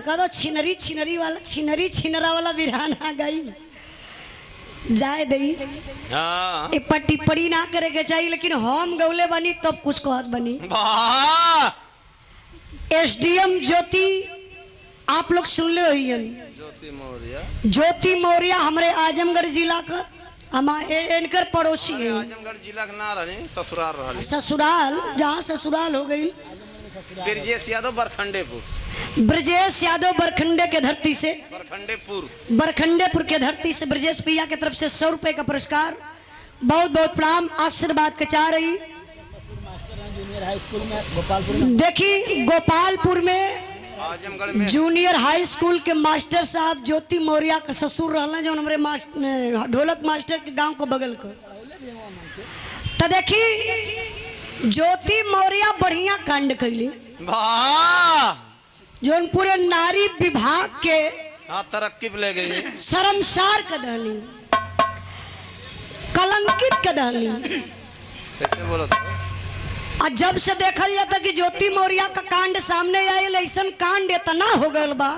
कह दो छिनरी छिनरी वाला छिनरी छिनरा वाला बिरहान आ गई जाए दई हाँ पर टिप्पणी ना करे के चाहिए, लेकिन हम गौले बनी तब कुछ कहत बनी। वाह एसडीएम ज्योति आप लोग सुन ले हुई ज्योति मौर्य हमारे आजमगढ़ जिला का इनकर पड़ोसी है। आजमगढ़ जिला का ना रहे ससुराल रहा ससुराल जहाँ ससुराल हो गई ब्रजेश यादव बरखंडेपुर। ब्रजेश यादव बरखंडे के धरती से बरखंडेपुर के धरती से ब्रजेश भैया की तरफ से 100 रुपए का पुरस्कार, बहुत बहुत प्रणाम आशीर्वाद के चाह रही। देखी गोपालपुर में आजमगढ़ में जूनियर हाई स्कूल के मास्टर साहब ज्योति मौर्य का ससुर रहना जो हमारे ढोलक मास्टर के गांव को बगल को। तो देखी ज्योति मौर्य बढ़िया कांड कैली जो पूरे नारी विभाग के तरक्की पे ले गई, शर्मसार कर दहली, कलंकित कर दहली। कैसे बोला था? और जब से देखल जाता कि ज्योति मौर्य का कांड सामने आये, ऐसा कांड इतना हो गल बा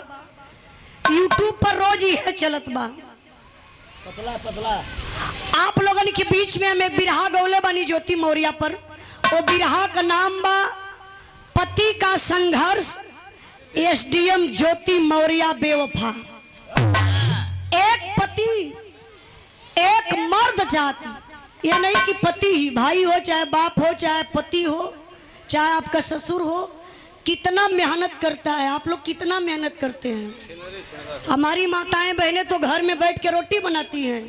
यूट्यूब पर रोज ही है चलत बा। पतला आप लोगन के बीच में हमें बिरहा गौले बानी ज्योति मौर्य पर। वो बिरहा का नाम बा पति का संघर्ष, एसडीएम ज्योति मौर्य बेवफा। एक पति एक मर्द जाति, ये नहीं कि पति ही भाई हो चाहे बाप हो चाहे पति हो चाहे आपका ससुर हो, कितना मेहनत करता है। आप लोग कितना मेहनत करते हैं। हमारी माताएं बहनें तो घर में बैठ के रोटी बनाती हैं,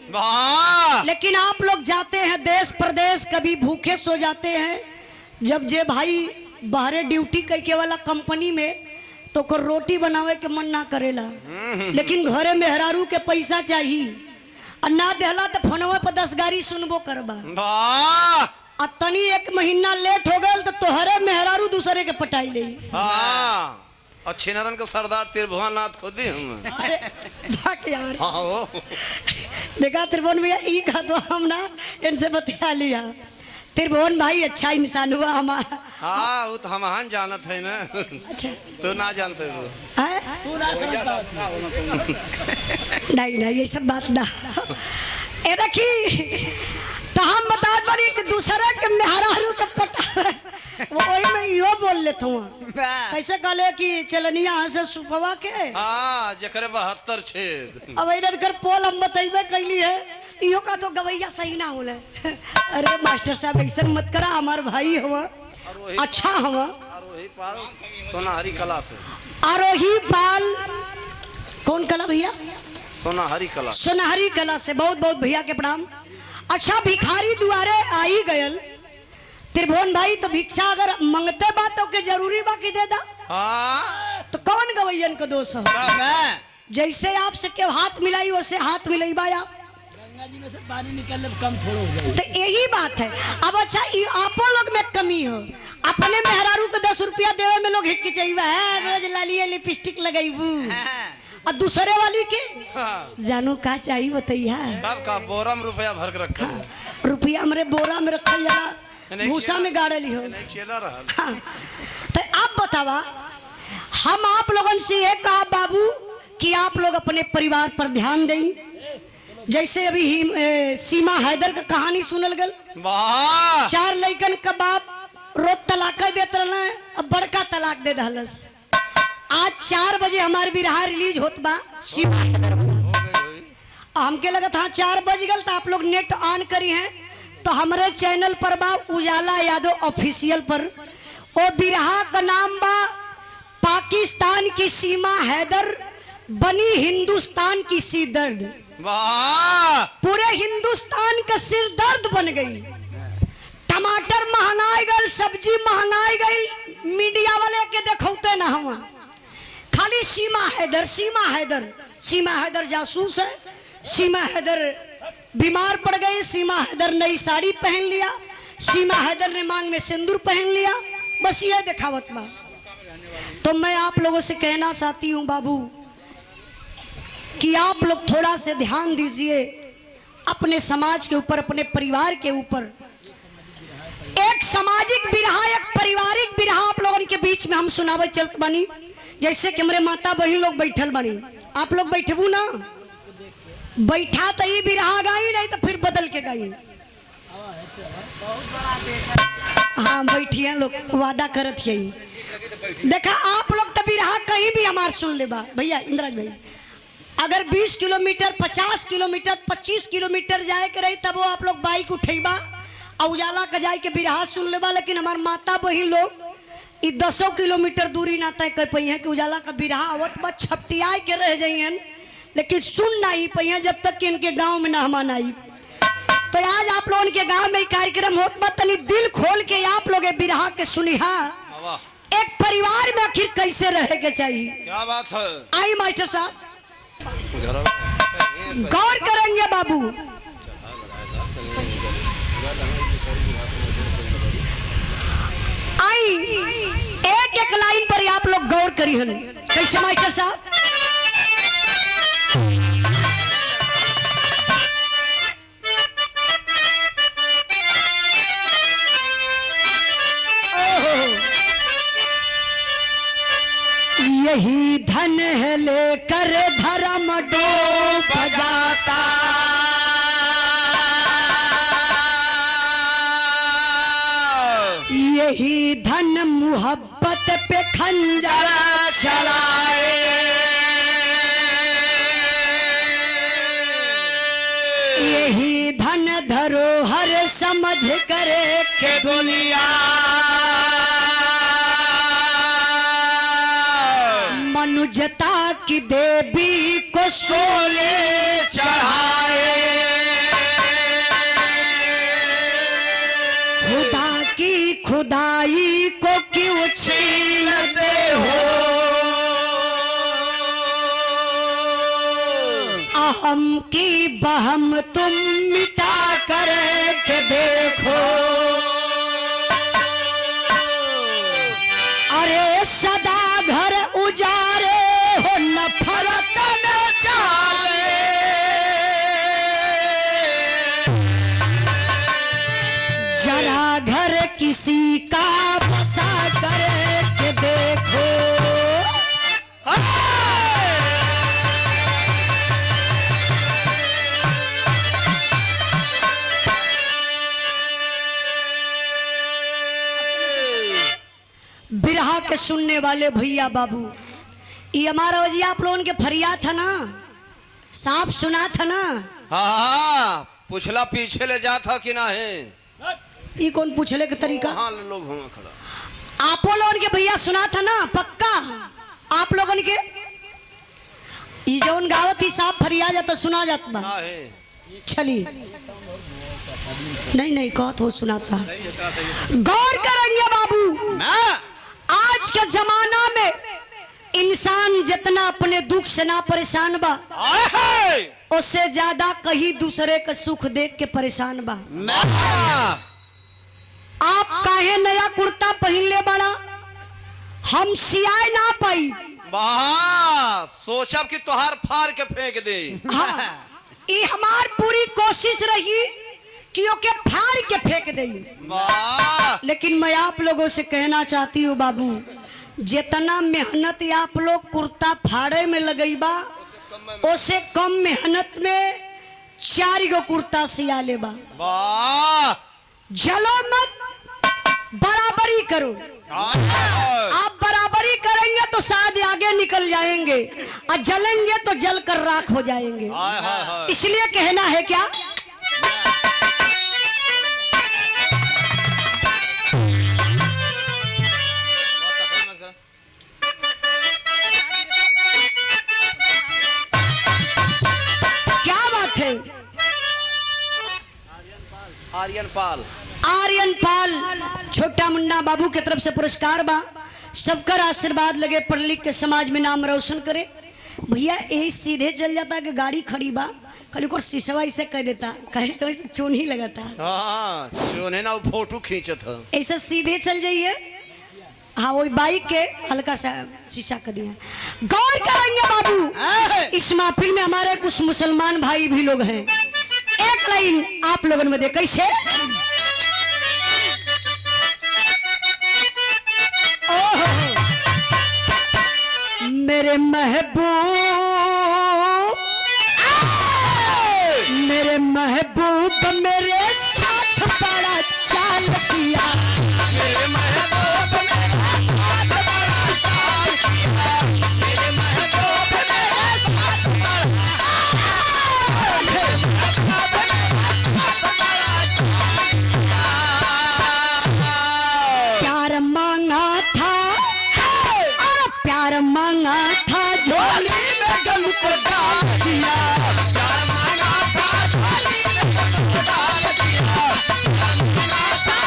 लेकिन आप लोग जाते हैं देश प्रदेश, कभी भूखे सो जाते हैं। जब जे भाई बाहरे ड्यूटी करके वाला कंपनी में तो को रोटी बनावे के मन ना करेला, लेकिन घरे मेहरारू के पैसा चाहिए और ना देला तो फोनवे पर 10 गाड़ी सुनबो करबा। और तनी एक महीना लेट हो गल तो तोहरे मेहरारू दूसरे के पटाई ले। और छिनरन का सरदार त्रिभुवन नाथ खुद ही हम। अरे भाग यार। देखा त्रिभुवन भैया ई का तो हम ना इनसे बतिया लिया। त्रिभुवन भाई अच्छा इंसान हुआ हमारा। हाँ वो तो हम जानत है ना। अच्छा तो ना जानते हो नहीं नहीं ये सब बात ना। ए देखी तो हम बता बनी कि दूसरे के मेहरारू के पटा वही में यो बोल लेता हूँ। कैसे कहले कि चलनिया यहाँ से सुपवा के जकरे 72 छेद अब इधर कर पोल हम बताइबे कैली है इहो का तो गवैया सही ना होले। अरे मास्टर साहब ऐसा मत करा, हमार भाई हुआ अच्छा हुआ। सोनाहरी कला से आरोही पाल कौन कला भैया? सोनाहरी कला। सोनाहरी कला से बहुत बहुत भैया के प्रणाम। अच्छा भिखारी दुआरे आई गयल त्रिभुवन भाई, तो भिक्षा अगर मंगते बातों के जरूरी बाकी दे दा तो कौन गवैयन का दोष हो? जैसे आपसे क्यों हाथ मिलाई वैसे हाथ मिलाई बाया से पानी निकलने कम थोड़ा हो जाए। तो यही बात है। अब अच्छा आपो लोग में कमी हो, अपने मेहरारू को 10 रुपया देवे में लोग हिचकिचाइबा है, रोज लालिए लिपस्टिक लगाइबू और दूसरे वाली के जानो का चाहिए बताइया। सबका बोरा में रुपया भर के रखा है। रुपया हमारे बोरा में रखल जाला, भूसा में गाड़ली हो। तो आप बतावा, हम आप लोगन से ये कहा बाबू कि आप लोग अपने परिवार पर ध्यान दें। जैसे अभी सीमा हैदर का कहानी सुनल गल, 4 लड़कन का बाप रोज तलाक देते रहे, अब बड़का तलाक दे दहलस। आज 4 बजे हमारे बिरहा रिलीज होत बा सीमा हैदर। हमके लगा था 4 बज गल तो आप लोग नेट ऑन करी हैं तो हमारे चैनल पर बा उजाला यादव ऑफिशियल पर। वो बिरहा का नाम बा पाकिस्तान की सीमा हैदर बनी हिंदुस्तान की सी दर्द। पूरे हिंदुस्तान का सिर दर्द बन गई। टमाटर महंगाई गई, सब्जी महंगाई गई, मीडिया वाले के देखौते ना हम खाली सीमा हैदर सीमा हैदर। सीमा हैदर जासूस है, सीमा हैदर बीमार पड़ गई, सीमा हैदर नई साड़ी पहन लिया, सीमा हैदर ने मांग में सिंदूर पहन लिया, बस ये दिखावत बा। तो मैं आप लोगों से कहना चाहती हूँ बाबू कि आप लोग थोड़ा से ध्यान दीजिए अपने समाज के ऊपर, अपने परिवार के ऊपर। एक सामाजिक बिरहा, एक पारिवारिक बिरहा आप लोगों के बीच में हम सुनावे चलत बनी जैसे कि हमारे माता बहन लोग बैठल बनी, आप लोग बैठबू ना, बैठा तो ये बिरहा गाई, नहीं तो फिर बदल के गाई। हाँ बैठिए लोग, वादा करत यही। देखा आप लोग तो बिरहा कहीं भी हमार सुन ले बा भैया इंद्राज भाई, अगर 20 किलोमीटर 50 किलोमीटर 25 किलोमीटर जाए के रही तब वो आप लोग बाइक उठेबा और उजाला का जाए के बिरहा सुन लेबा। लेकिन हमार माता बहन लोग 10 किलोमीटर दूरी ना तय कर पाई है कि उजाला का बिरहा आवत बा छपटिया के रह जाइए, लेकिन सुन ना ही पाई जब तक कि इनके गांव में मेहमान आई। तो आज आप लोगों के गांव में कार्यक्रम होत बा, तनी दिल खोल के आप लोग बिरहा के सुनिहा, एक परिवार में आखिर कैसे रहे के चाहिए। क्या बात है। आई मास्टर साहब गौर करेंगे बाबू। आई एक एक लाइन पर आप लोग गौर करी हन, कैसे मास्टर साहब। यही धन है लेकर धर्म डूब जाता, यही धन मुहब्बत पे खंजर चलाए, यही धन धरोहर समझ कर के दुनिया मनुजता की देवी को शोले चढ़ाए, खुदा की खुदाई को क्यों छीनते हो, अहम की बहम तुम मिटा कर के देखो, अरे सदा घर उजारे हो नफरत न चाले, जरा घर किसी का बसा कर के देखो। बिरहा के सुनने वाले भैया बाबू, ये हमारा वजिया आप लोगों के फरियाद था ना, साफ सुना था ना। हाँ पूछला पीछे ले जा था कि ना है, ये कौन पूछले के तरीका। हाँ लोग हुआ खड़ा, आप लोगों के भैया सुना था ना पक्का। आप लोगों के ये जौन गावत ही साफ फरियाद जाता सुना जाता बा। चलिए नहीं कहत हो सुनाता। गौर करेंगे बाबू, आज के जमाना में इंसान जितना अपने दुख से ना परेशान बा, उससे ज्यादा कहीं दूसरे का सुख देख के परेशान बा। आप काहे नया कुर्ता पहन ले बड़ा, हम सियाए ना पाई, सोचब कि तोहार फाड़ के फेंक दे। हाँ, ये हमार पूरी कोशिश रही कि ओके फाड़ के फेंक दे। लेकिन मैं आप लोगों से कहना चाहती हूँ बाबू, जितना मेहनत आप लोग कुर्ता फाड़े में लगेबा, उससे कम मेहनत में 4 गो कुर्ता सिया लेबा। जलो मत, बराबरी करो। आप बराबरी करेंगे तो शायद आगे निकल जाएंगे, और जलेंगे तो जल कर राख हो जाएंगे। इसलिए कहना है क्या, आर्यन पाल छोटा मुन्ना बाबू की तरफ से पुरस्कार बा। सबका आशीर्वाद लगे, पढ़ लिख के समाज में नाम रोशन करे। भैया यही सीधे चल जाता कि गाड़ी खड़ी बा, खाली को शीशवा इसे कह देता, कहे से वैसे चोन ही लगाता। चोने ना फोटो खींचत है, ऐसा सीधे चल जाइए। हाँ वही बाइक के हल्का सा शीशा कर दिया। गौर करेंगे बाबू, इस महफिल में हमारे कुछ मुसलमान भाई भी लोग हैं। एक लाइन आप लोगों में दे कैसे, मेरे महबूब मेरे महबूब मेरे साथ बड़ा चाल किया मेरे महबूब मेरे साथ बड़ा चाल किया मेरे महबूब मेरे साथ बड़ा प्यार मांगा था और प्यार मांगा था झोली में गम को डाल दिया प्यार मांगा था झोली में गम को डाल दिया प्यार मांगा था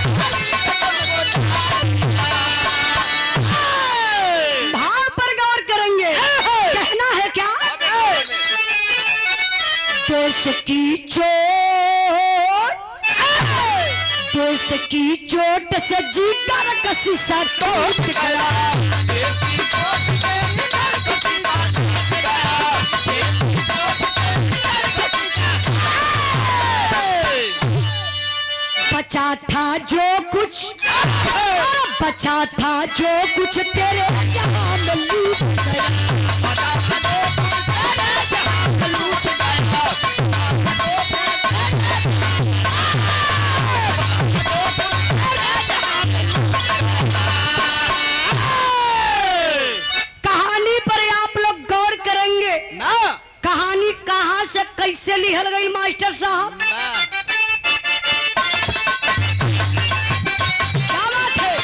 झोली में गम को भाव पर गौर करेंगे कहना है क्या देश की चोट देश की चोट से जीकर का शीशा टूट गया देश की चोट से निकल के शीशा टूट गया देश की चोट से निकल के शीशा बचा था जो कुछ बचा था जो कुछ तेरे जहां में लूट गया बचा था जो कुछ तेरे जहां में लूट गया कहानी पर आप लोग गौर करेंगे ना कहानी कहां से कैसे लिखल गई मास्टर साहब क्या बात है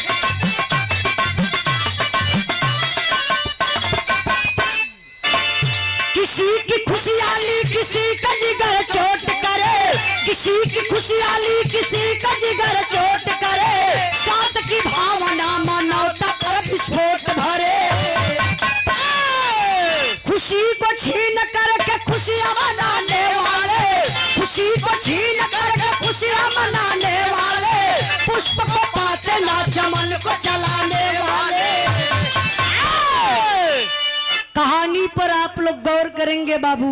किसी की खुशहाली किसी का जिगर चोट करे किसी की खुशहाली किसी का जिगर चोट करे साथ की भावना मानवता पर विस्फोट भरे खुशी को छीन करके खुशियां मनाने वाले खुशी को छीन करके खुशियां मनाने वाले पुष्प को पाते ना चमन को चलाने वाले कहानी पर आप लोग गौर करेंगे बाबू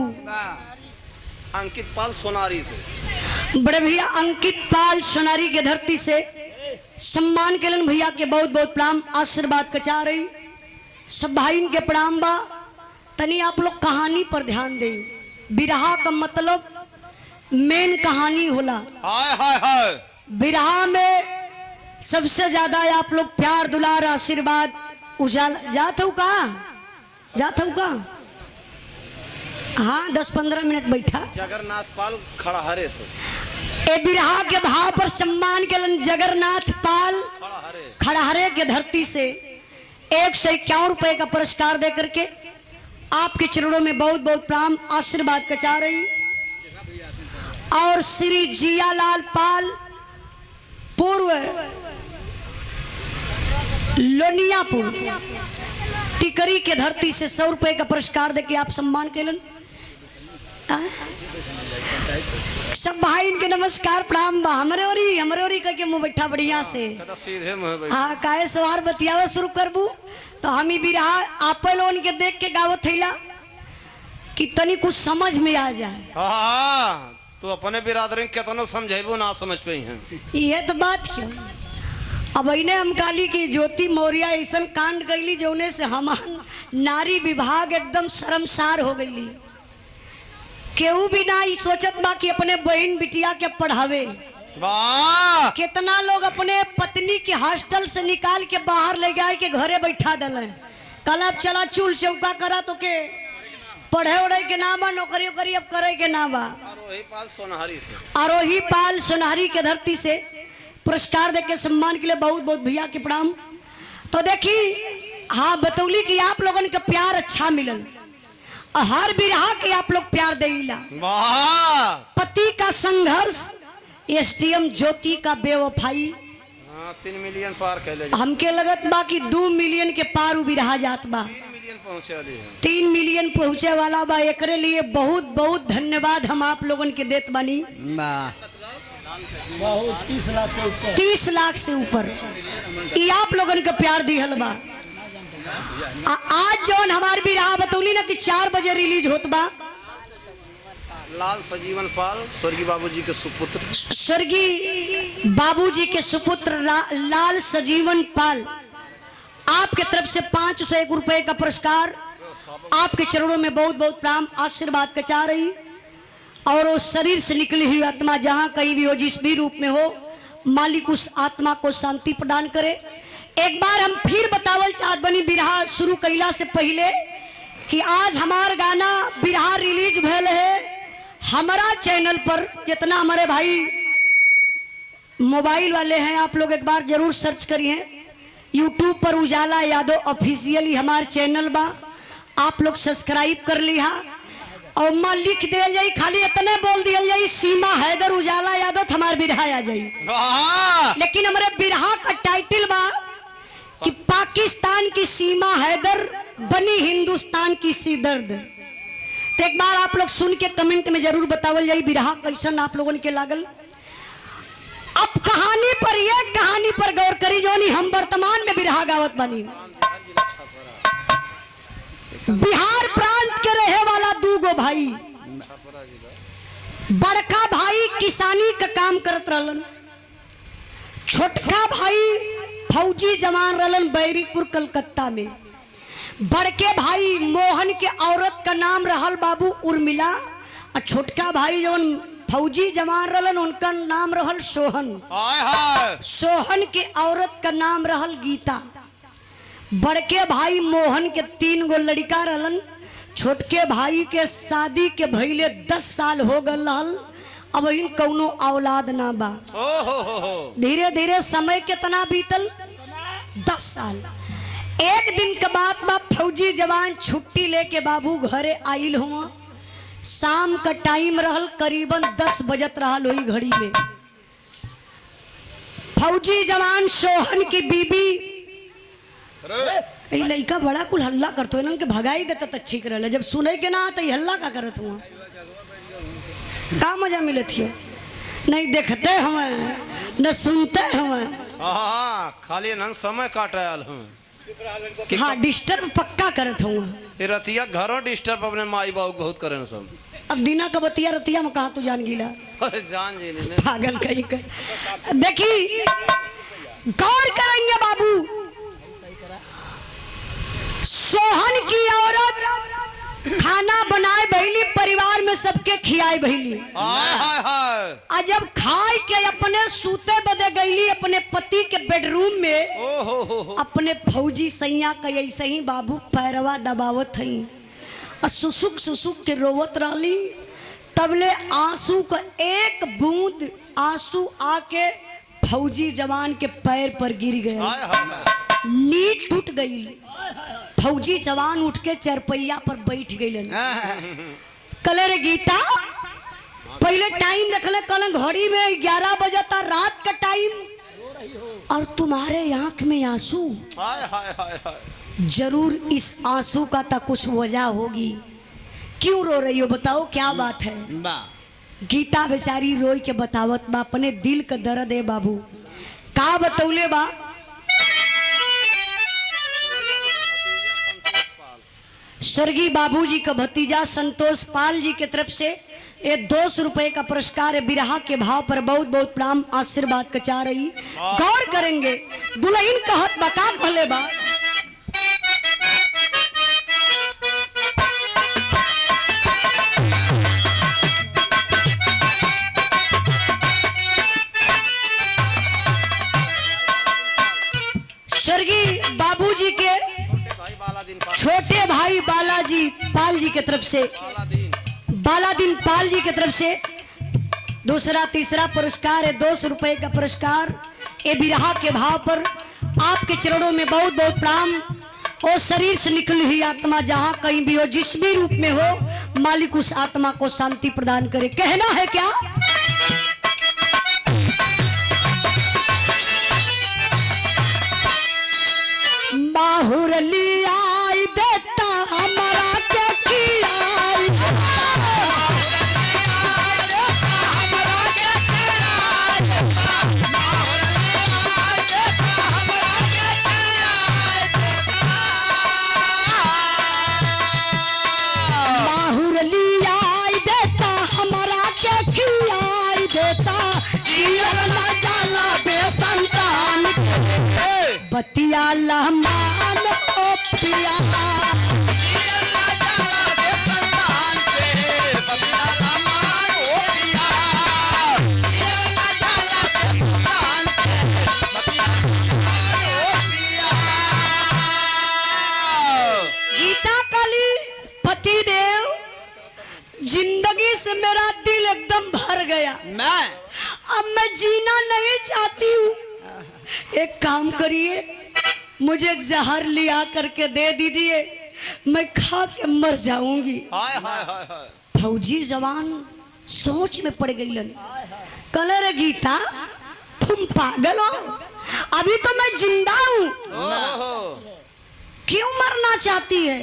अंकित पाल सोनारी से बड़े भैया अंकित पाल सोनारी के धरती से सम्मान के लिए भैया के बहुत बहुत प्रणाम आशीर्वाद कचा रही सब भाई के प्रणाम बा तनी आप लोग कहानी पर ध्यान दें बिरहा का मतलब मेन कहानी होला हाय हाय हाय बिरहा में सबसे ज्यादा आप लोग प्यार दुलार आशीर्वाद उजाला जात हो का हाँ 10-15 मिनट बैठा जगन्नाथ पाल खड़हरे से ए बिरहा के भाव पर सम्मान के लिए जगन्नाथ पाल खड़हरे खड़हरे के धरती से 151 रुपए का पुरस्कार दे करके आपके चरणों में बहुत बहुत प्रणाम आशीर्वाद कचा रही और श्री जियालाल पाल पूर्व लोनियापुर टिकरी के धरती से 100 रुपए का पुरस्कार देके आप सम्मान केलन सब भाई इनके नमस्कार प्रणाम बा हमरे ओरी कह के मुंह बैठा बढ़िया से कदा सीधे मुंह बैठ हाँ काहे सवार बतियावे शुरू करबू तो हम ही बिरहा आपे लोगन के देख के गावत थैला कि तनी कुछ समझ में आ जाए हाँ तो अपने बिरादरी केतनो समझेबो ना समझ पे हैं ये तो बात है अब इन्हें हम काली की ज्योति मौर्य ऐसा कांड कैली जौने से हमार नारी विभाग एकदम शर्मसार हो गईली केहू भी ना ई सोचत बा कि अपने बहन बिटिया के पढ़ावे वाह कितना लोग अपने पत्नी के हॉस्टल से निकाल के बाहर ले जाए के घरे बैठा दले कल अब चला चूल चौका करा तो के पढ़े उड़े के ना बा नौकरी वोकरी अब करे के ना बा आरोही पाल सोनारी से आरोही पाल सोनारी के धरती से पुरस्कार देके सम्मान के लिए बहुत बहुत भैया के प्रणाम तो देखी हाँ बतौली कि आप लोगन का प्यार अच्छा मिलल हर बिरहा के आप लोग प्यार देला वाह पति का संघर्ष एसटीएम ज्योति का बेवफाई 3 मिलियन पार कैले 3 हमके लगत बा कि 2 मिलियन के पार उ बिरहा जात बा मिलियन पहुंचे वाली है 3 मिलियन पहुंचे वाला बा एकरे लिए बहुत बहुत धन्यवाद हम आप लोगन के देत बानी बहुत 30 लाख से ऊपर 30 लाख से ऊपर ये आप लोगन का प्यार दिहल बा आज जौन हमार बिरहा बतौली ना कि 4 बजे रिलीज होत बा लाल सजीवन पाल स्वर्गीय बाबूजी के सुपुत्र। स्वर्गीय बाबूजी के सुपुत्र लाल सजीवन पाल, आपके तरफ से 501 रुपए का पुरस्कार आपके चरणों में बहुत बहुत प्रणाम आशीर्वाद का चाह रही। और वो शरीर से निकली हुई आत्मा जहां कहीं भी हो, जिस भी रूप में हो, मालिक उस आत्मा को शांति प्रदान करे। एक बार हम फिर बतावल चाहत बनी बिरहा शुरू कैला से पहले कि आज हमार गाना बिरहा रिलीज भेल है हमारा चैनल पर। जितना हमारे भाई मोबाइल वाले हैं आप लोग एक बार जरूर सर्च करिए, यूट्यूब पर उजाला यादव ऑफिशियली हमार चैनल बा, आप लोग सब्सक्राइब कर लिहा। और मां लिख दिया जाई, खाली इतने बोल दिया जाई सीमा हैदर उजाला यादव हमार बिरहा आ जाई। लेकिन हमारे बिरहा का टाइटल बा कि पाकिस्तान की सीमा हैदर बनी हिंदुस्तान की सी दर्द। तो एक बार आप लोग सुन के कमेंट में जरूर बतावल जाई बिरहा कैसन आप लोगों के लागल। अब कहानी पर, ये कहानी पर गौर करी जोनी हम वर्तमान में बिरहा गावत बनी। बिहार प्रांत के रहे वाला दूगो भाई, बड़का भाई किसानी का काम करत रहलन, छोटका भाई फौजी जवान रहलन बैरिकपुर कलकत्ता में। बड़के भाई मोहन के औरत का नाम रहल बाबू उर्मिला, और छोटका भाई जवन फौजी जवान रहलन उनका नाम रहल सोहन। सोहन के औरत का नाम रहल गीता। बड़के भाई मोहन के 3 गो लड़का रहलन, छोटके भाई के शादी के भइले 10 साल हो गल रहल, अब इन कौनो औलाद ना बा। धीरे धीरे समय कितना बीतल, 10 साल। एक दिन के बाद बा फौजी जवान छुट्टी लेके बाबू घरे आइल हुआ। शाम का टाइम रहल, करीबन 10 बजत रहल वही घड़ी में। फौजी जवान सोहन की बीबी, लड़का बड़ा कुल हल्ला करते हैं के भगाई देता तो ठीक रहा, जब सुने के ना तो हल्ला का करत हुआ, का मजा मिलत है। नहीं देखते हमें न सुनते हमें, खाली न समय काट रहा हूँ। हाँ डिस्टर्ब पक्का करत हुआ। रतिया घरों डिस्टर्ब अपने माई बाबू बहुत करे सब। अब दिना का बतिया रतिया में कहा तू जान गिला, जान जी पागल कहीं कहीं। देखी गौर करेंगे बाबू, सोहन की औरत खाना बनाए भैली, परिवार में सबके खियाए भैली। जब खाए के अपने सूते बदे गईली अपने पति के बेडरूम में, अपने फौजी सैया का ऐसे ही बाबू पैरवा दबावत हई और सुसुक सुसुक के रोवत रहली। तबले आंसू का एक बूंद आंसू आके फौजी जवान के पैर पर गिर गए, नींद टूट गई। फौजी जवान उठ के चरपैया पर बैठ गई। कले रे गीता, पहले टाइम देखले कल घड़ी में 11 बजे था रात का टाइम, और तुम्हारे आंख में आंसू। जरूर इस आंसू का तो कुछ वजह होगी, क्यों रो रही हो बताओ क्या बात है। गीता बेचारी रोई के बतावत बा अपने दिल का दर्द है बाबू। का बतौले बा, स्वर्गीय बाबूजी का भतीजा संतोष पाल जी की तरफ से ये 200 रुपए का पुरस्कार है। बिरहा के भाव पर बहुत बहुत प्रणाम आशीर्वाद का चाह रही। गौर करेंगे दुल्हन कहत बका कहले बा, स्वर्गीय बाबूजी के छोटे भाई बालाजी पाल जी की तरफ से, बालादीन पाल जी की तरफ से दूसरा तीसरा पुरस्कार है 200 रुपए का पुरस्कार। ये बिरहा के भाव पर आपके चरणों में बहुत बहुत प्रणाम। और शरीर से निकली हुई आत्मा जहां कहीं भी हो, जिस भी रूप में हो, मालिक उस आत्मा को शांति प्रदान करे। कहना है क्या, बाहुर लिया देता हमारा क्या किया, बाहुर लिया देता हम बतिया लहमान ओ पिया गीता काली पति देव जिंदगी से मेरा दिल एकदम भर गया। अब मैं जीना नहीं चाहती हूँ। एक काम करिए, मुझे एक जहर लिया करके दे दीजिए, मैं खा के मर जाऊंगी। फौजी जवान सोच में पड़ गई लन। कल रे गीता तुम पागल हो, अभी तो मैं जिंदा हूँ, क्यों मरना चाहती है?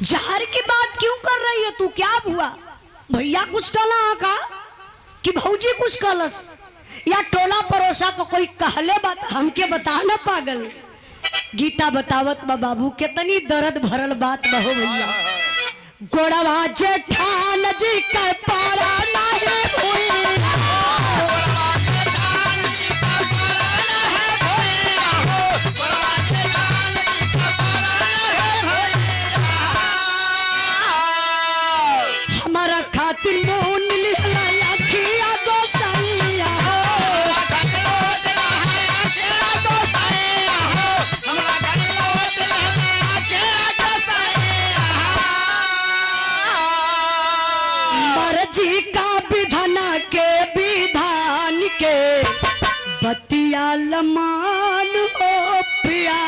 जहर की बात क्यों कर रही है तू? क्या हुआ? भैया कुछ कहला का कि भौजी कुछ कहलस या टोला पड़ोसा को कोई कहले बात हमके बता ना पागल। गीता बतावत बा बाबू कितनी दर्द भरल बात बहो भैया। गोड़वा जेठान जी के पारा नहीं भूला, हमारा खातिर मोन लिहला लखिया गोसैया हो, मर्जी का विधान के विधान के बतिया लमान हो पिया।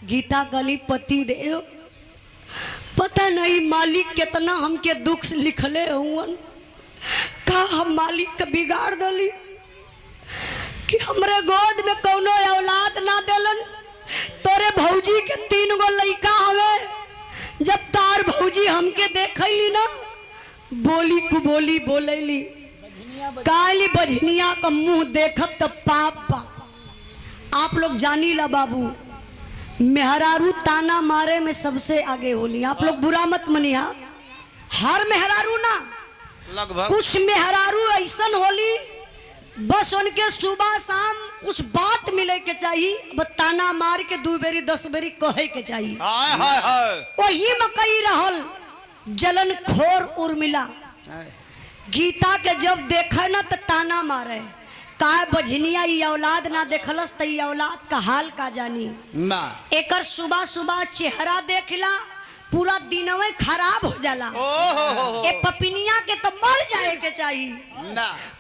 गीता गली पति देव पता नहीं मालिक कितना हमके दुख लिखले हुवन, का हम मालिक के बिगाड़ दली कि हमरे गोद में कौनो औलाद ना देलन। तोरे भौजी के 3 गो लइका हवे। जब तार भौजी हमके देखली ना बोली को बोली बोलेली, काली बझनिया का मुंह देखब तो पाप बा। आप लोग जानी ला बाबू, मेहरारू ताना मारे में सबसे आगे होली। आप लोग बुरा मत मनिया, हर मेहरारू ना, लगभग कुछ मेहरारू ऐसन होली बस उनके सुबह शाम कुछ बात मिले के चाहिए, बस ताना मार के 2 बेरी 10 बेरी कहे के चाहिए। वही मकई रहल जलन खोर उर्मिला। गीता के जब देखे ना तो ताना मारे, का बझनिया ई औलाद ना देखलस त ई औलाद का हाल का जानी। एकर सुबह सुबह चेहरा देखला पूरा दिनवे खराब हो जाला। ए पपिनिया के तो मर जाए के चाहिए।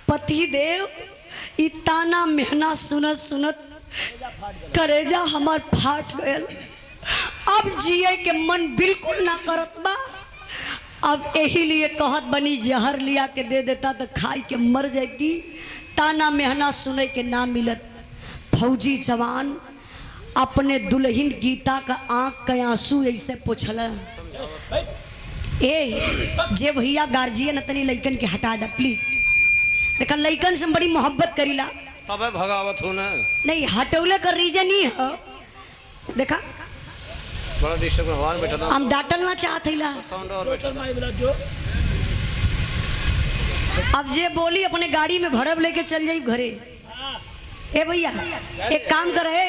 पति देव ई ताना मेहना सुनत सुनत करेजा हमार फाट गयल। अब जिए के मन बिल्कुल ना करत बा। अब यही लिए कहत बनी जहर लिया के दे देता तो खाई के मर जाती। ताना मेहना सुने के ना मिलत। फौजी जवान अपने दुल्हन गीता का आंख के आंसू ऐसे पूछल, ए जे भैया गार्जियन तनी लइकन के हटा दे प्लीज। देखा लइकन से बड़ी मोहब्बत करीला, तबे भगावत हो ना। नहीं हटौले का रीजन ही है। देखा बड़ा डिस्टर्ब हवान बैठा था, हम डांटल ना चाहते ला। साउंड और बैठा था। अब जे बोली अपने गाड़ी में भड़ब लेके चल जाई घरे। ए भैया एक काम करे,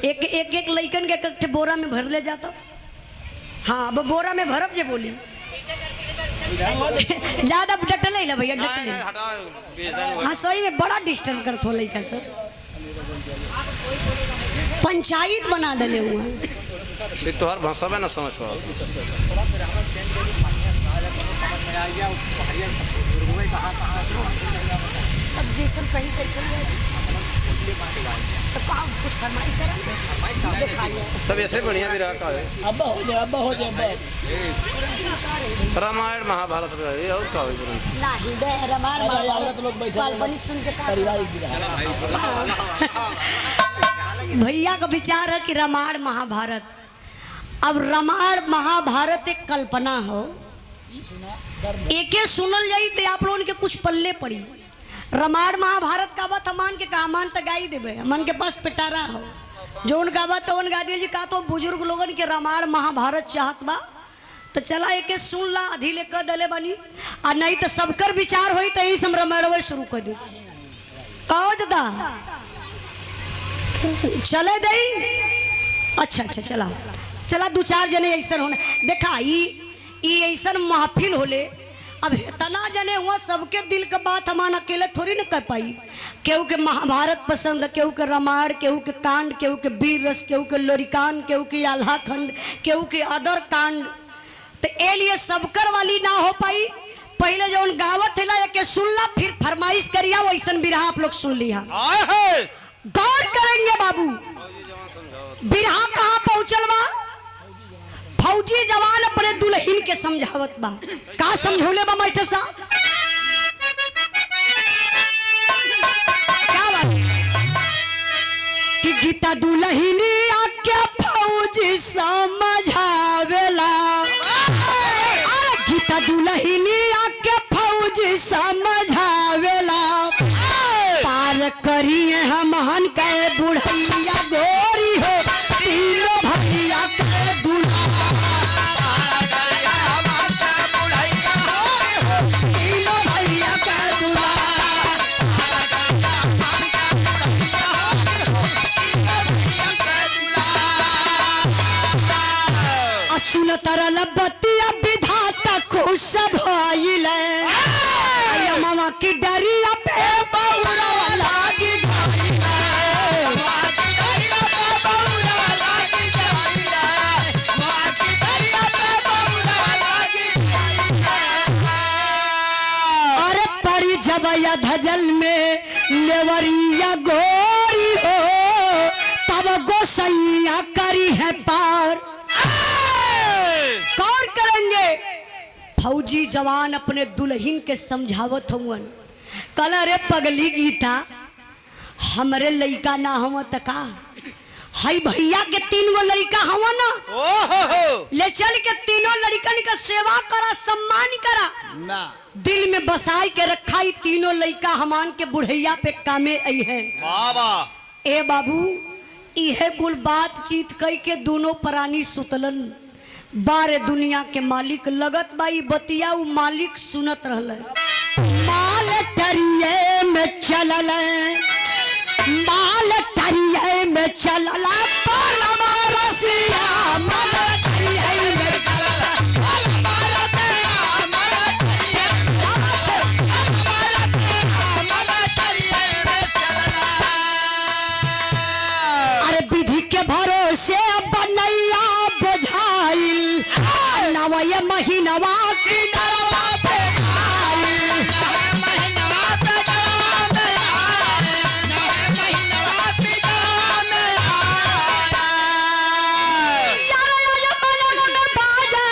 एक लइकन के एक बोरा में भर ले जाता। हाँ अब बोरा में भरब जे बोली ज्यादा डटल है भैया, डटल। हाँ सही में बड़ा डिस्टर्ब करत हो लइका सब। पंचायत बना दले हुआ तोहर भाषा में ना समझ पाओ। अब जैसन कहीं तो काम कुछ फरमाइश करा सब ऐसे बढ़िया भी रहा है। अब्बा हो जाए रामायण महाभारत ये और का होई नहीं बे रामायण महाभारत लोग बैठे काल्पनिक सुन के पारिवारिक भैया का विचार है कि रामायण महाभारत। अब रामायण महाभारत एक कल्पना हो, एके सुनल जाई तो आप लोगों के कुछ पल्ले पड़ी। रामायण महाभारत का बात मान के का मान तक गाई देवे, मन के पास पिटारा हो जो उनका बात तो गा दिए का। तो बुजुर्ग लोगन के रामायण महाभारत चाहत बा तो चला एके सुन ला, अधी ले कर दले बनी। और नहीं तो सबकर विचार होई तो यही हम रामायण शुरू कर दे। कहो जदा चले दई। अच्छा अच्छा चला चला, दो चार जने ऐसा होना देखा ई ऐसा महफिल होले। अब इतना जने हुआ, सबके दिल का बात हमारा अकेले थोड़ी ना कर पाई। केहू के महाभारत पसंद, केहू के रामायण, केहू के कांड, केहू के वीर रस, केहू के लोरिकान, केहू के आल्हा खंड, केहू के अदर कांड। तो ए लिए सबकर वाली ना हो पाई। पहले जो गावत है ला के सुनला, फिर फरमाइश करिया वैसन बिरहा आप लोग सुन लिया। गौर करेंगे बाबू, बिरहा कहाँ पहुंचल बा। फौजी जवान अपने दुल्हन के समझावत बा। का समझौले बा मास्टर साहब? क्या बात कि गीता दुल्हनी आके फौजी समझावेला। अरे गीता दुल्हनी आके फौजी समझावेला। पार करिए हमहन के बुढ़ैया गोरी हो, तीनों भैया के दूल्हा। तीनों भैया के दूल्हा। सुन तरल बतिया विधाता खुश भइल। मामा की डरिया पे बहुरा लागी अरे पड़ी जबया धजल में नेवरिया गोरी हो, तब गोसैया करी है पार। गौर करेंगे, फौजी जवान अपने दुल्हन के समझावत हुवन। कल रे पगली गीता, हमरे लड़का ना हम तका हई भैया के 3 गो लड़का हवा ना, ले चल के तीनों लड़कन का सेवा करा, सम्मान करा ना। दिल में बसाई के रखा, ही तीनों लड़का हमान के बुढ़ैया पे कामे आई है। ए बाबू, यह कुल बातचीत कई के दोनों प्राणी सुतलन। बारे दुनिया के मालिक लगत बाई बतिया, उ मालिक सुनत रहल। माल टरिये में चलल, माल टरिये में चलल, पलमा रसिया माल टरिये में चलल, पलमा रसिया माल टरिये में चलल। अरे विधि के भरोसे बनैया बुझाइल, नवय महीनवा की डरवा पे आइल। महीनवा पे डरवा पे आइल, महीनवा पे डरवा पे आइल। यार मनवा में बाजे,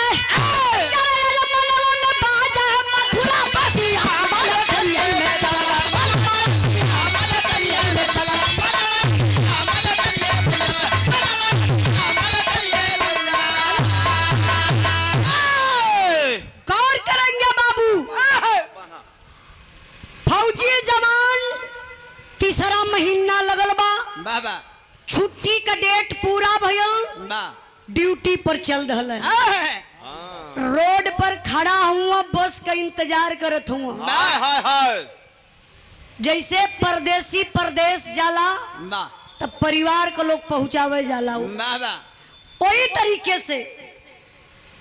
यार मनवा में बाजे, मथुरा बसिया माल टरिये में चलल, पलमा रसिया माल टरिये में चलल, पलमा रसिया माल टरिये में चलल, पलमा रसिया माल टरिये में चलल। गौर करेंगे बाबू, फौजी जवान तीसरा महीना लगल बा बाबा, छुट्टी का डेट पूरा भयल बा, ड्यूटी पर चल रहल है। रोड पर खड़ा हुआ, बस का इंतजार करत हुआ। जैसे परदेसी परदेश जाला तब परिवार को लोग पहुंचावे जाला, वही तरीके से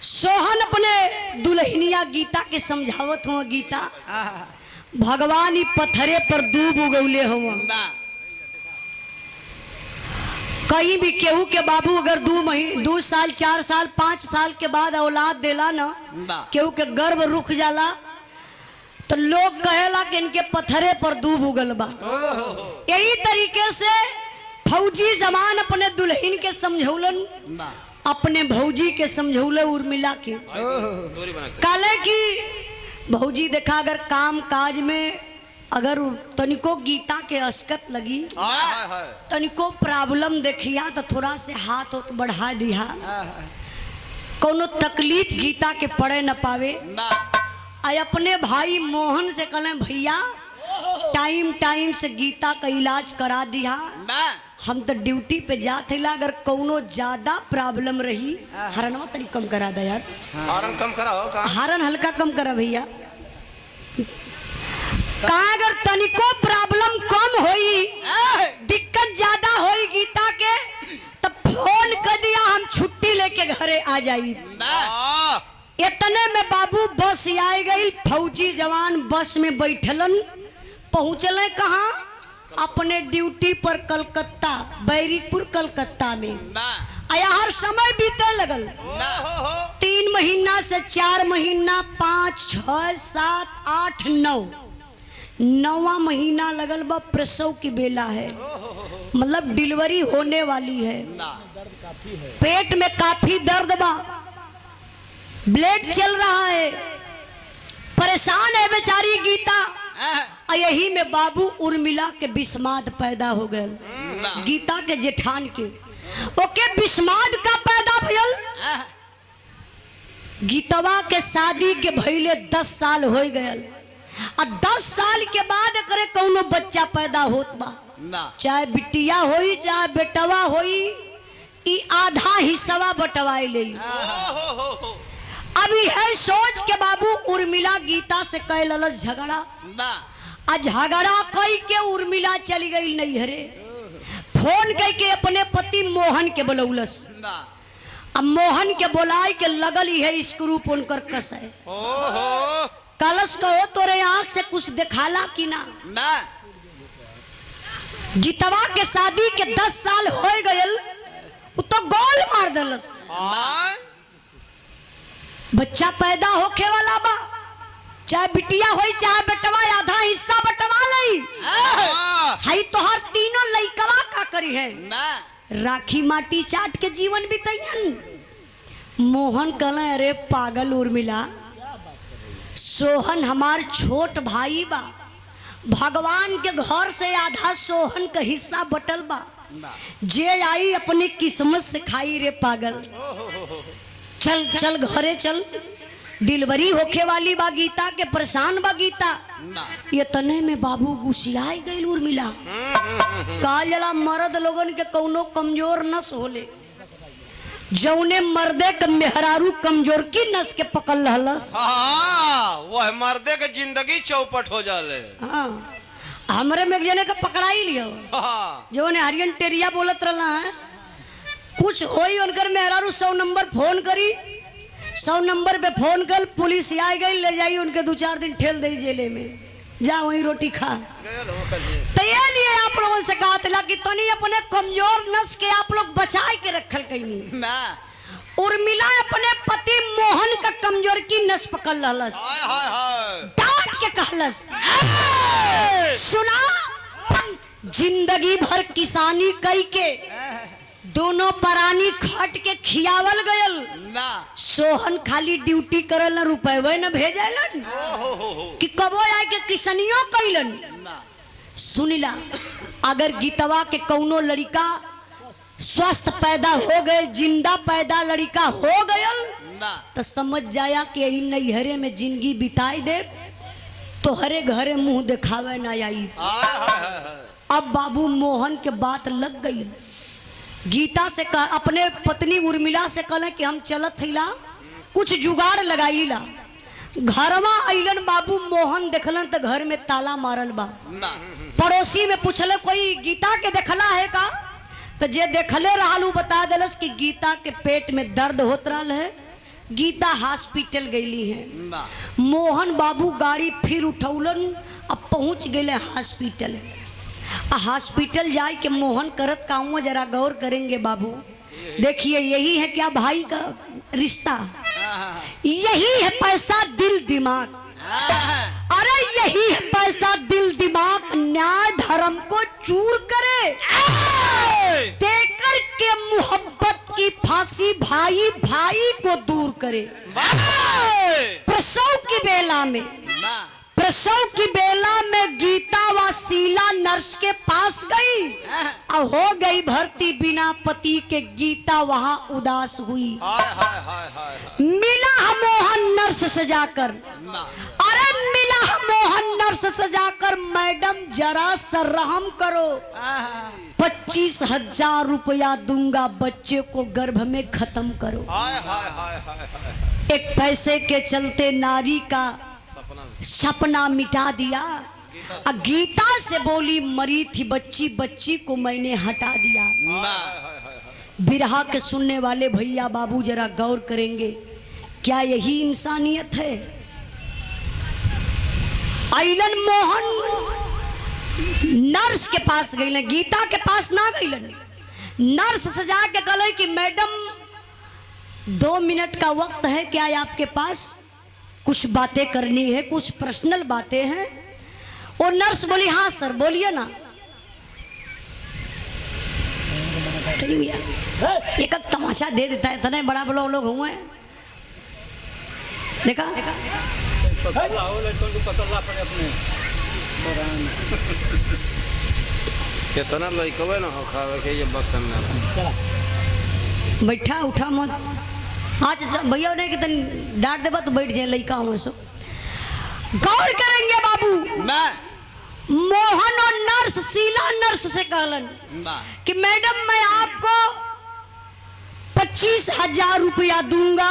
सोहन अपने दुल्हनिया गीता के समझावत हुआ। गीता, भगवान ही पत्थरे पर दूब उगौले हुआ। कहीं भी केहू के बाबू अगर 2 साल 4 साल 5 साल के बाद औलाद देला ना, केहू के गर्भ रुक जाला, तो लोग कहेला कि इनके पत्थरे पर दूब उगल बा। यही तरीके से फौजी जवान अपने दुल्हन के समझौलन, अपने भौजी के समझौले उर्मिला के। काले की भौजी देखा, अगर काम काज में अगर तनिको गीता के अस्कत लगी, तनिको प्रॉब्लम देखिया, तो थोड़ा से हाथ होत बढ़ा दिया, कोनो तकलीफ गीता के पड़े न पावे। आई अपने भाई मोहन से कहले, भैया टाइम टाइम से गीता का इलाज करा दिया, हम तो ड्यूटी पे जाते ला, अगर कोनो ज्यादा प्रॉब्लम रही, हरनवा तनी कम करा दे यार, हरन कम करा, हरन हल्का कम करा भैया। का अगर तनिको प्रॉब्लम कम होई, दिक्कत तबीयत ज्यादा होई गीता के तब फोन कर दिया हम छुट्टी लेके घरे आ जाई। इतने में बाबू बस आई गई, फौजी जवान बस में बैठलन, पहुंचले कहाँ? अपने ड्यूटी पर कलकत्ता, बैरिकपुर कलकत्ता में। यार समय बीते लगल 3 महीना से 4 महीना 5 6 7 8 9 9वां महीना लगल बा, प्रसव की बेला है, मतलब डिलीवरी होने वाली है। पेट में काफी दर्द बा, ब्लड चल रहा है, परेशान है बेचारी गीता। यही में बाबू उर्मिला के बिस्माद पैदा हो गए, गीता के जेठान के। ओके बिस्माद का पैदा भयल। गीतवा के शादी के भइले 10 साल हो गए, और 10 साल के बाद करे कौनो बच्चा पैदा होत बा, चाहे बिटिया होई चाहे बेटवा होई, ई आधा हिस्सा बटवाए ले। अभी है सोच के बाबू उर्मिला गीता से कह ललस झगड़ा, आ झगड़ा कई के उर्मिला चली गई नैहरे। फोन कह के अपने पति मोहन के बुलौलस, अब मोहन के बुलाए के लगल ही है स्क्रू पुन कर कस है। कलश कहो तोरे आंख से कुछ दिखाला कि ना? गीतवा के शादी के 10 साल हो गए, तो गोल मार दलस। बच्चा पैदा होके वाला बा, चाहे बिटिया होई चाहे बेटवा, आधा हिस्सा बटवा लई। हाई तोहर तीनों लइकवा का करी है, राखी माटी चाट के जीवन बितैयन। मोहन कहले अरे पागल उर्मिला, सोहन हमार छोट भाई बा, भगवान के घर से आधा सोहन का हिस्सा बटल बा, जे आई अपनी किस्मत से खाई रे पागल। चल चल घरे चल, डिलीवरी होके वाली बा गीता के, परेशान बा गीता। ये तने में बाबू गुस्सियाई गई उर्मिला। काल जला मर्द लोगन के कौनो कमजोर नस होले, जौने मर्दे के मेहरारू कमजोर की नस के पकड़ रहलस, वह मर्दे के जिंदगी चौपट हो जाले। हाँ, हमरे में एक जने का पकड़ाई लियो, जो ने हरियन टेरिया बोलत रहला है। कुछ होई उनकर मेहरारू 100 नंबर फोन करी, 100 नंबर पे फोन कर, पुलिस आ गई, ले जाई उनके 2-4 दिन ठेल दे जेले में, जा वहीं रोटी खा। तो ये लिए आप लोगों से कहा था कि तनी अपने कमजोर नस के आप लोग बचाए के रखल कहीं। उर्मिला अपने पति मोहन का कमजोर की नस पकड़ ललस, डांट के कहलस, सुना जिंदगी भर किसानी कई के दोनों परानी खट के खियावल गयल, सोहन खाली ड्यूटी करल न रुपए न भेजलन कि कबो आए के किसनियों कैलन। सुनिला, अगर गीतवा के कौनो लड़का स्वस्थ पैदा हो गए, जिंदा पैदा लड़का हो गयल, तो समझ जाया कि यही नैहरे में जिंदगी बिताई दे, तो हरे घरे मुंह दिखावे ना आई। अब बाबू मोहन के बात लग गई, गीता से कह, अपने पत्नी उर्मिला से कहले कि हम चलत हिला, कुछ जुगाड़ लगाईला। घरवा अइलन बाबू मोहन देखलन तो घर में ताला मारल बा। पड़ोसी में पूछले कोई गीता के देखला है का, तो जे देखले रहलू बता दिलस कि गीता के पेट में दर्द होत रहल है, गीता हॉस्पिटल गईली है। मोहन बाबू गाड़ी फिर उठौलन, अब पहुंच गए हॉस्पिटल। हॉस्पिटल जाए के मोहन करत काऊँ जरा गौर करेंगे बाबू, देखिए यही है क्या भाई का रिश्ता, यही है पैसा दिल दिमाग। अरे यही है पैसा दिल दिमाग, न्याय धर्म को चूर करे, देकर के मोहब्बत की फांसी भाई भाई को दूर करे। प्रसव की बेला में, प्रसव की बेला में गीता वसीला नर्स के पास गई और हो गई भर्ती बिना पति के। गीता वहां उदास हुई, मिला मोहन नर्स सजाकर, अरे मिला मोहन नर्स सजाकर, मैडम जरा सा रहम करो, 25,000 रुपया दूंगा, बच्चे को गर्भ में खत्म करो। एक पैसे के चलते नारी का सपना मिटा दिया। गीता से बोली मरी थी बच्ची, बच्ची को मैंने हटा दिया। बिरहा के सुनने वाले भैया बाबू जरा गौर करेंगे, क्या यही इंसानियत है? आइलन मोहन नर्स के पास गईलन, गीता के पास ना गईलन। नर्स सजा के कहले कि मैडम 2 मिनट का वक्त है क्या आपके पास? कुछ बातें करनी है, कुछ पर्सनल बातें हैं। और नर्स बोली हाँ सर बोलिए ना। एक तमाचा दे देता है, इतने बड़ा बड़ा लोग हुए। देखा कितना लइकवे ना हो खावे के ये बस करना। बैठा उठा मत। आज भैया ने कितन डांट देबा तो बैठ जाए लइका हम सो। गौर करेंगे बाबू, मोहन और नर्स शीला नर्स से कहलन कि मैडम मैं आपको 25,000 रुपया दूंगा।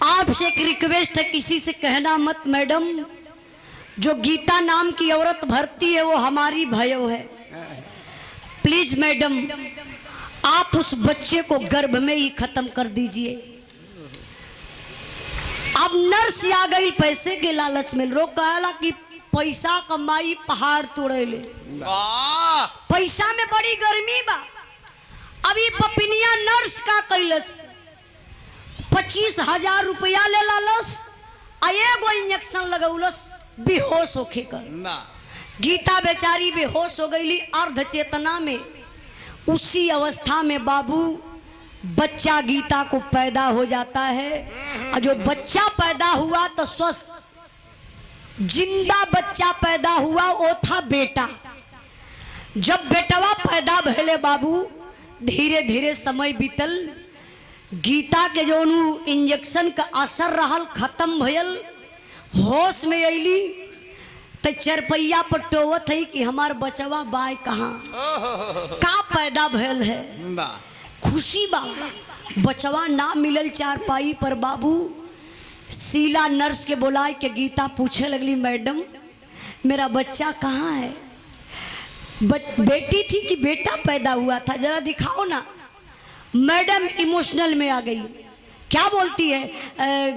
आपसे एक रिक्वेस्ट है, किसी से कहना मत मैडम, जो गीता नाम की औरत भर्ती है वो हमारी भयो है। प्लीज मैडम आप उस बच्चे को गर्भ में ही खत्म कर दीजिए। अब नर्स आ गई पैसे के लालच में। लोग कहला कि पैसा कमाई पहाड़ तोड़े ले, पैसा में बड़ी गर्मी बा। अभी पपिनिया नर्स का कैलस 25,000 रुपया ले लालस, एगो इंजेक्शन लगौलस बेहोश होके कर। गीता बेचारी बेहोश हो गई अर्ध चेतना में। उसी अवस्था में बाबू बच्चा गीता को पैदा हो जाता है। और जो बच्चा पैदा हुआ तो स्वस्थ जिंदा बच्चा पैदा हुआ, वो था बेटा। जब बेटवा पैदा भले बाबू धीरे धीरे समय बीतल, गीता के जो इंजेक्शन का असर रहल खत्म भयल, होश में अली तो चरपैया पर टोवत है कि हमार बचवा बाय कहाँ का पैदा भयल है। खुशी बा बचवा ना मिलल चारपाई पर। बाबू शीला नर्स के बुलाए के गीता पूछे लगली मैडम मेरा बच्चा कहाँ है? बेटी थी कि बेटा पैदा हुआ था, जरा दिखाओ ना। मैडम इमोशनल में आ गई। क्या बोलती है?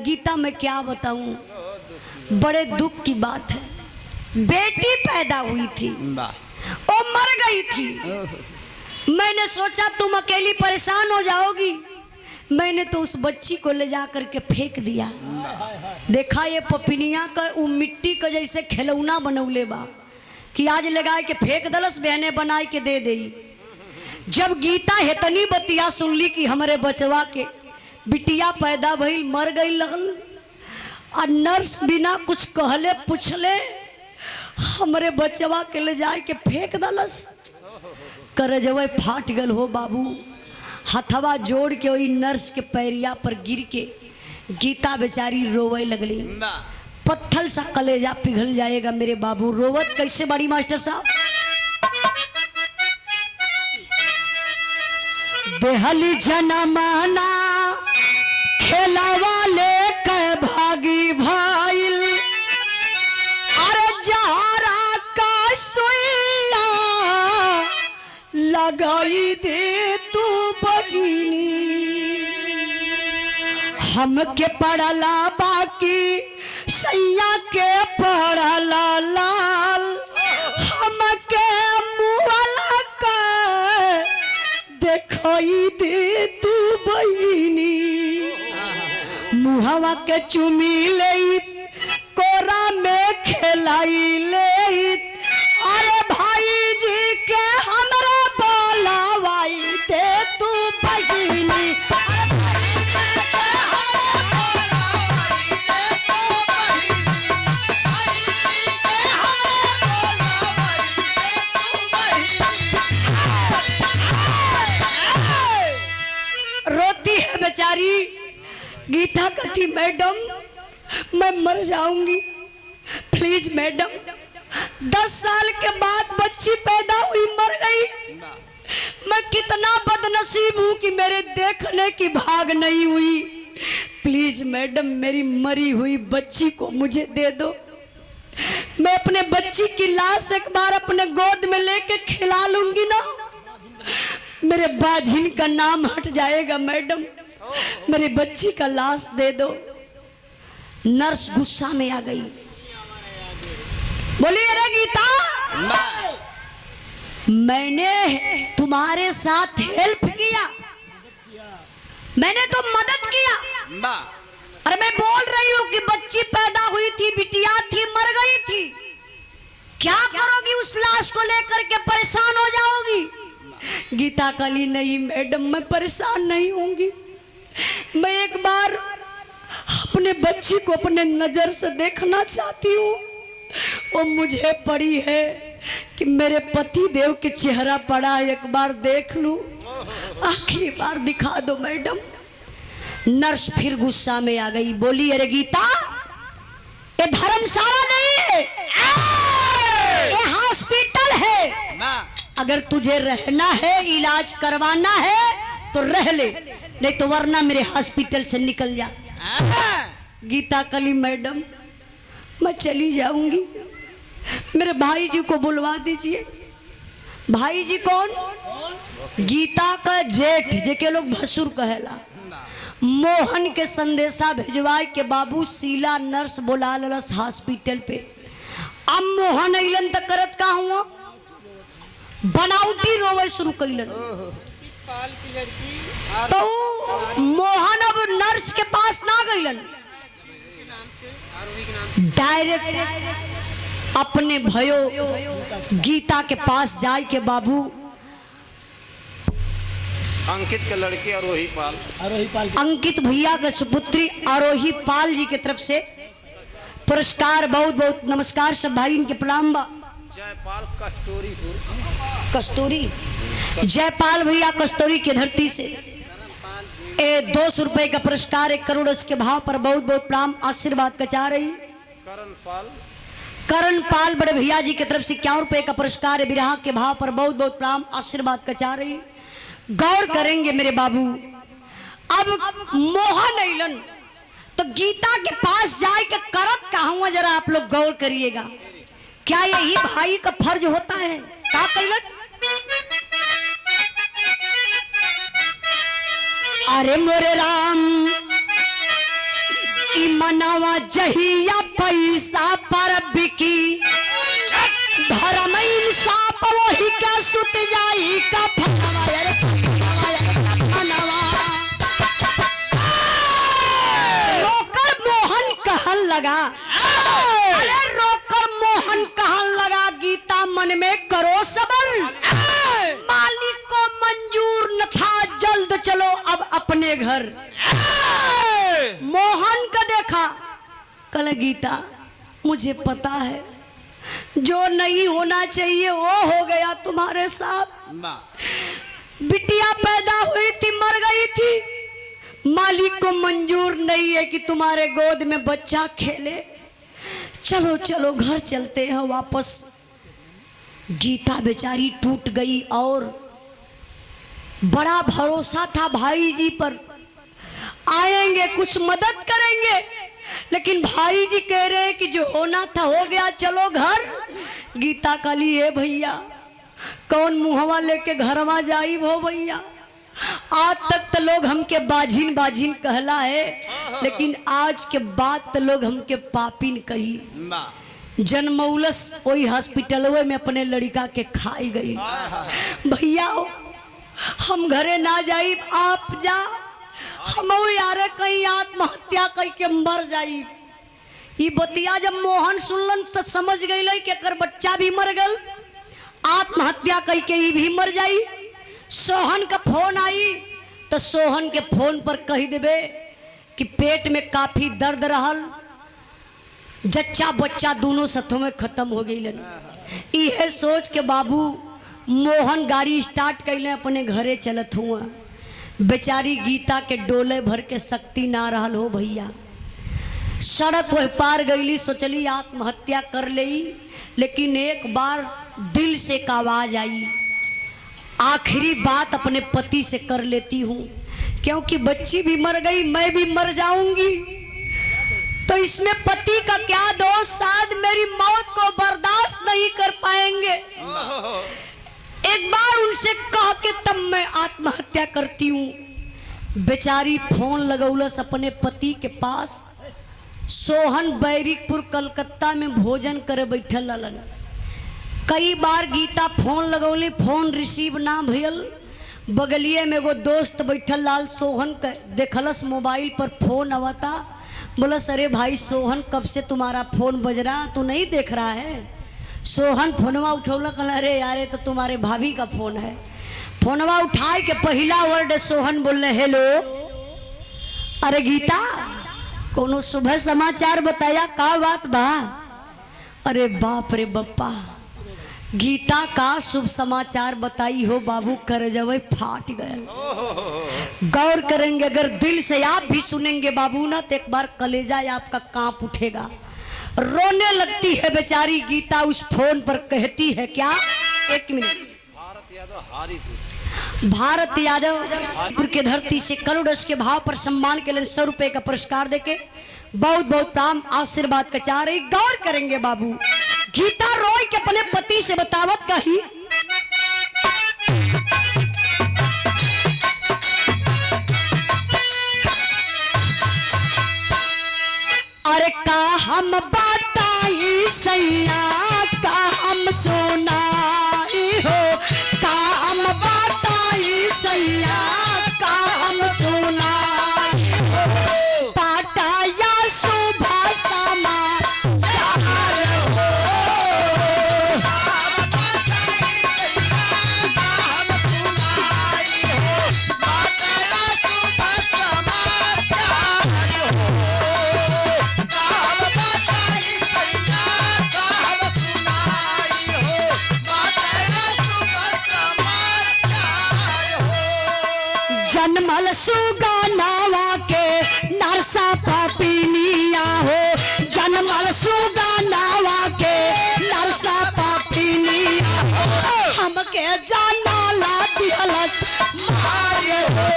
गीता मैं क्या बताऊं, बड़े दुख की बात है, बेटी पैदा हुई थी और मर गई थी। मैंने सोचा तुम अकेली परेशान हो जाओगी, मैंने तो उस बच्ची को ले जा करके फेंक दिया। देखा ये पपिनिया का वो मिट्टी का जैसे खिलौना बनौले बा कि आज लगा के फेंक दलस, बहने बनाए के दे दे। जब गीता हेतनी बतिया सुनली कि हमारे बचवा के बिटिया पैदा भइल मर गई लगल, और नर्स बिना कुछ कहले पूछले हमारे बचवा के ले जाए के फेंक दलस। करजवे फाट गल हो बाबू। हथवा जोड़ के वही नर्स के पैरिया पर गिर के गीता बेचारी रोवे लगली। पत्थर सा कलेजा पिघल जाएगा मेरे बाबू। रोवत कैसे बड़ी मास्टर साहब? देहली जनमाना खेलावा लेके भागी भाईल, अरे जहरा का सुइया लगाई दे तू बहिनी। हमके पड़ला बाकी सैया के पड़ला लाल, हमके मुआला का देखाई दे तू बहिनी। मुहवा के चुमी ले कोरा में खेलाई ले, अरे भाई जी के हमरा बोलावाई दे तू बहिनी। रोती है बेचारी गीता कहती मैडम मैं मर जाऊंगी, प्लीज मैडम। 10 साल के बाद बच्ची पैदा हुई मर गई। मैं कितना बदनसीब हूं कि मेरे देखने की भाग नहीं हुई। प्लीज मैडम मेरी मरी हुई बच्ची को मुझे दे दो, मैं अपने बच्ची की लाश एक बार अपने गोद में लेके खिला लूंगी ना, मेरे बाजिन का नाम हट जाएगा। मैडम मेरी बच्ची का लाश दे दो। नर्स गुस्सा में आ गई, बोली अरे गीता, मैंने तुम्हारे साथ हेल्प किया, मैंने तो मदद किया। अरे मैं बोल रही हूँ कि बच्ची पैदा हुई थी, बिटिया थी, मर गई थी, क्या करोगी? उस लाश को लेकर के परेशान हो जाओगी? गीता काली नहीं मैडम, मैं परेशान नहीं होंगी। मैं एक बार अपने बच्ची को अपने नजर से देखना चाहती हूँ। वो मुझे पड़ी है कि मेरे पति देव के चेहरा पड़ा, एक बार देख लूं, आखिरी बार दिखा दो मैडम। नर्स फिर गुस्सा में आ गई, बोली अरे गीता, ये धर्मशाला नहीं है, ये हॉस्पिटल है। अगर तुझे रहना है, इलाज करवाना है तो रह ले, नहीं तो वरना मेरे हॉस्पिटल से निकल जा। गीता कली मैडम मैं चली जाऊंगी, मेरे भाई जी को बुलवा दीजिए। भाई जी कौन? गीता का जेठ, जेके लोग भसुर कहेला। मोहन के संदेशा भेजवाए के बाबू शीला नर्स बोला ललस हॉस्पिटल पे। अब मोहन अइलन तक करत का हुआ, बनावटी रोवे शुरू कैलन। तो मोहन अब नर्स के पास ना गइलन, डायरेक्ट अपने भयो गीता के पास जाए के बाबू अंकित के लड़के आरोही पाल, अंकित भैया के सुपुत्री आरोही पाल जी की तरफ से पुरस्कार, बहुत बहुत नमस्कार सब भाई, इनके प्रणाम बा। जयपाल कस्तूरी, जयपाल भैया कस्तूरी की धरती से 200 रुपए का पुरस्कार, 1 करोड़ के भाव पर बहुत बहुत प्रणाम आशीर्वाद कचा रही। करण पाल बड़े भैया जी की तरफ से 51 रुपए का पुरस्कार, विराह के भाव पर बहुत बहुत प्रणाम आशीर्वाद कचा रही। गौर करेंगे मेरे बाबू, अब मोहन अइलन तो गीता के पास जाए के करत कहूँ, जरा आप लोग गौर करिएगा, क्या यही भाई का फर्ज होता है? क्या कैलन? अरे मोरे राम, मनावा जहिया पैसा पर बिकी, धर्म इंसाफ वही का सुत जाई का फनवा। रोकर मोहन कहन लगा, अरे रोकर मोहन कहन लगा, गीता मन में करो सबर, मालिक को मंजूर न था, जल्द चलो अब अपने घर। मोहन का देखा, कल गीता मुझे पता है जो नहीं होना चाहिए वो हो गया तुम्हारे साथ। बिटिया पैदा हुई थी, मर गई थी, मालिक को मंजूर नहीं है कि तुम्हारे गोद में बच्चा खेले, चलो चलो घर चलते हैं वापस। गीता बेचारी टूट गई और बड़ा भरोसा था भाई जी पर, आएंगे कुछ मदद करेंगे, लेकिन भाई जी कह रहे हैं कि जो होना था हो गया, चलो घर। गीता काली है भैया, कौन मुहवा लेके घर में जाई हो भैया। आज तक तो लोग हमके बाझिन बाझिन कहला है, लेकिन आज के बाद तो लोग हमके पापिन कही। जन्मौलस वही हॉस्पिटल में अपने लड़का के खाई गई। भैया हम घरे ना जाई, आप जा, हम यार कहीं आत्महत्या कई के मर जाई। ये बतिया जब मोहन सुनलन तो समझ गई कि कर बच्चा भी मर गल, आत्महत्या कई के ही भी मर जाई। सोहन का फोन आई तो सोहन के फोन पर कह देवे कि पेट में काफी दर्द रहल, जच्चा बच्चा दोनों सथों में खत्म हो गई। यह सोच के बाबू मोहन गाड़ी स्टार्ट कैले अपने घरे चलत हुआ। बेचारी गीता के डोले भर के शक्ति ना रहल हो भैया, सड़क वह पार गईली, सोचली आत्महत्या कर ले, लेकिन एक बार दिल से एक आवाज आई, आखिरी बात अपने पति से कर लेती हूँ, क्योंकि बच्ची भी मर गई, मैं भी मर जाऊंगी। तो इसमें पति का क्या दोष? शायद मेरी मौत को बर्दाश्त नहीं कर पाएंगे। एक बार उनसे कह के तब मैं आत्महत्या करती हूँ। बेचारी फोन लगौलस अपने पति के पास। सोहन बैरिकपुर कलकत्ता में भोजन करे बैठल रहलन। कई बार गीता फोन लगौली, फोन रिसीव ना भइल। बगलिए में एगो दोस्त बैठल लाल सोहन के देखलस मोबाइल पर फोन आवता। बोला अरे भाई सोहन कब से तुम्हारा फोन बज रहा, तू नहीं देख रहा है? सोहन फोनवा उठौला, कहला अरे यार तो तुम्हारे भाभी का फोन है। फोनवा उठाए के पहला वर्ड सोहन बोले हेलो। अरे गीता कोनो सुबह समाचार बताया, का बात बा? अरे बाप रे बप्पा, गीता का शुभ समाचार बताई हो बाबू, कर जब फाट गए। गौर करेंगे, अगर दिल से आप भी सुनेंगे बाबू ना तो एक बार कलेजा आपका कांप उठेगा। रोने लगती है बेचारी गीता। उस फोन पर कहती है क्या? एक मिनट। भारत यादव के धरती से करोड़ के भाव पर सम्मान के लिए 100 रुपए का पुरस्कार देके बहुत बहुत प्राम आशीर्वाद का चाह रही। गौर करेंगे बाबू, गीता रोई के अपने पति से बतावत कही, अरे का हम बताई सैया, का हम सुनाई हो, का हम बताई सैया, का हम सुनाई हो, पाटा या सुबह समाचार हो। जनमल सुगानावा के नरसा पापिनिया हो, जनमल सुगानावा के नरसा पापिनिया हो, हमके जाना ला दिहलत मारे हो।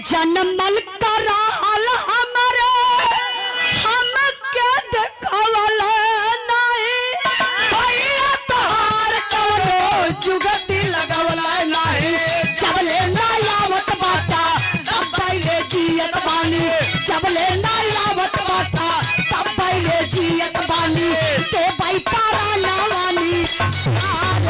जनमल कराल हमरे हमके देखवल नहीं, भैया तोहार कवरो जुगती लगवल नहीं। जबले ना आवत बाटा तब पहले जियत बानी, जबले ना आवत बाटा तब पहले जियत बानी, ते भाई पारा नवानी साथ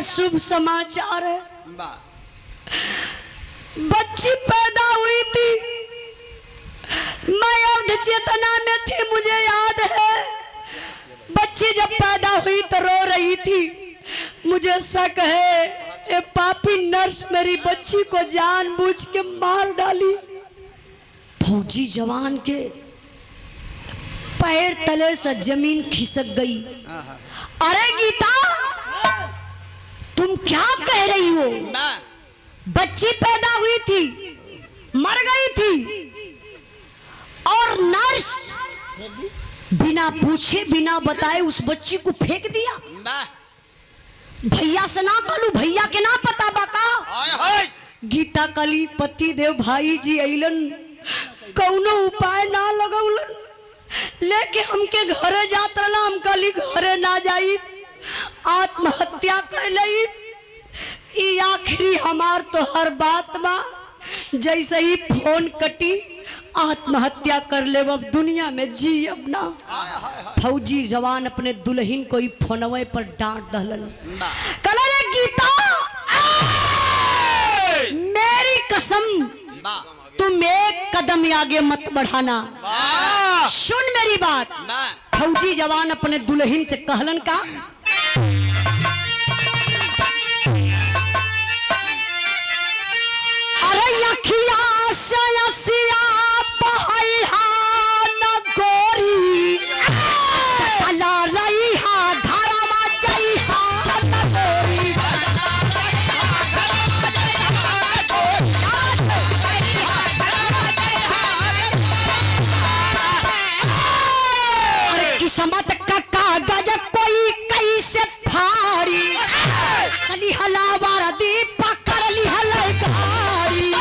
शुभ समाचार है। बच्ची पैदा हुई थी, मैं अर्ध चेतना में थी, मुझे याद है। बच्ची जब पैदा हुई तो रो रही थी। मुझे शक है ये पापी नर्स मेरी बच्ची को जानबूझ के मार डाली। फौजी जवान के पैर तले से जमीन खिसक गई। अरे गीता तुम क्या कह रही हो? बच्ची पैदा हुई थी, मर गई थी, और नर्स बिना पूछे बिना बताए उस बच्ची को फेंक दिया। भैया से ना कलू, भैया के ना पता बाका। गीता कली पति देव भाई जी अइलन, कौनो उपाय ना लगौलन, लेके हमके घरे जात रहला। हम कली घरे ना जाई, आत्महत्या कर लई। आखिरी हमार तो हर बात बा, जैसे ही फोन कटी आत्महत्या कर ले, अब दुनिया में जी अब ना। फौजी जवान अपने दुल्हन को ही फोनवे पर डांट दहलन। कलरे गीता मेरी कसम तुम एक कदम आगे मत बढ़ाना। सुन मेरी बात, फौजी जवान अपने दुल्हन से कहलन का, अरे अखिया से असिया बहैहा न गोरी, तला रहीहा घरवा जइहा न गोरी। अरे किस्मत का कागज कोई कैसे फाड़ी, सली हलावार दी पकड़ ली हलाई गाड़ी।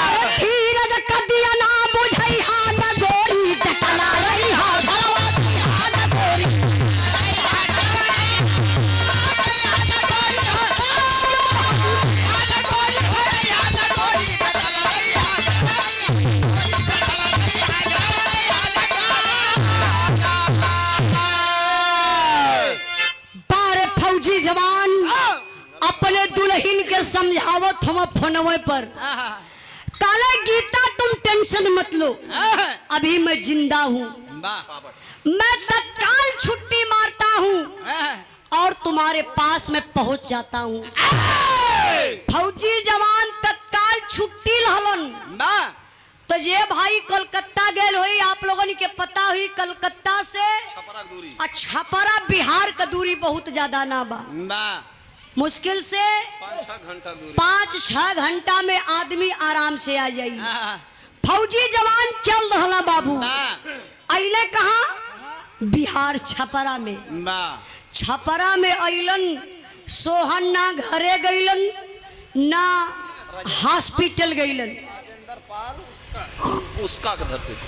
अरे धीरज कदिया ना बुझैहा न गोरी, जटला रहीहा घरवा जइहा न गोरी। बारे फौजी जवान अपने दुल्हन के समझावत हम फोनवे पर, काले गीता तुम टेंशन मत लो, अभी मैं जिंदा हूँ, मैं तत्काल छुट्टी मारता हूँ और तुम्हारे पास में पहुंच जाता हूँ। फौजी जवान तत्काल छुट्टी लहलन। तो जे भाई कोलकाता गए हुई, आप लोगों के पता हुई कलकत्ता से छपरा बिहार का दूरी बहुत ज्यादा ना बा, मुश्किल से 5-6 घंटा में आदमी आराम से आ जाई। फौजी जवान चल रहा बाबू, अइले कहाँ? बिहार छपरा में। छपरा में अइलन, सोहन ना घरे गइलन ना हॉस्पिटल गइलन।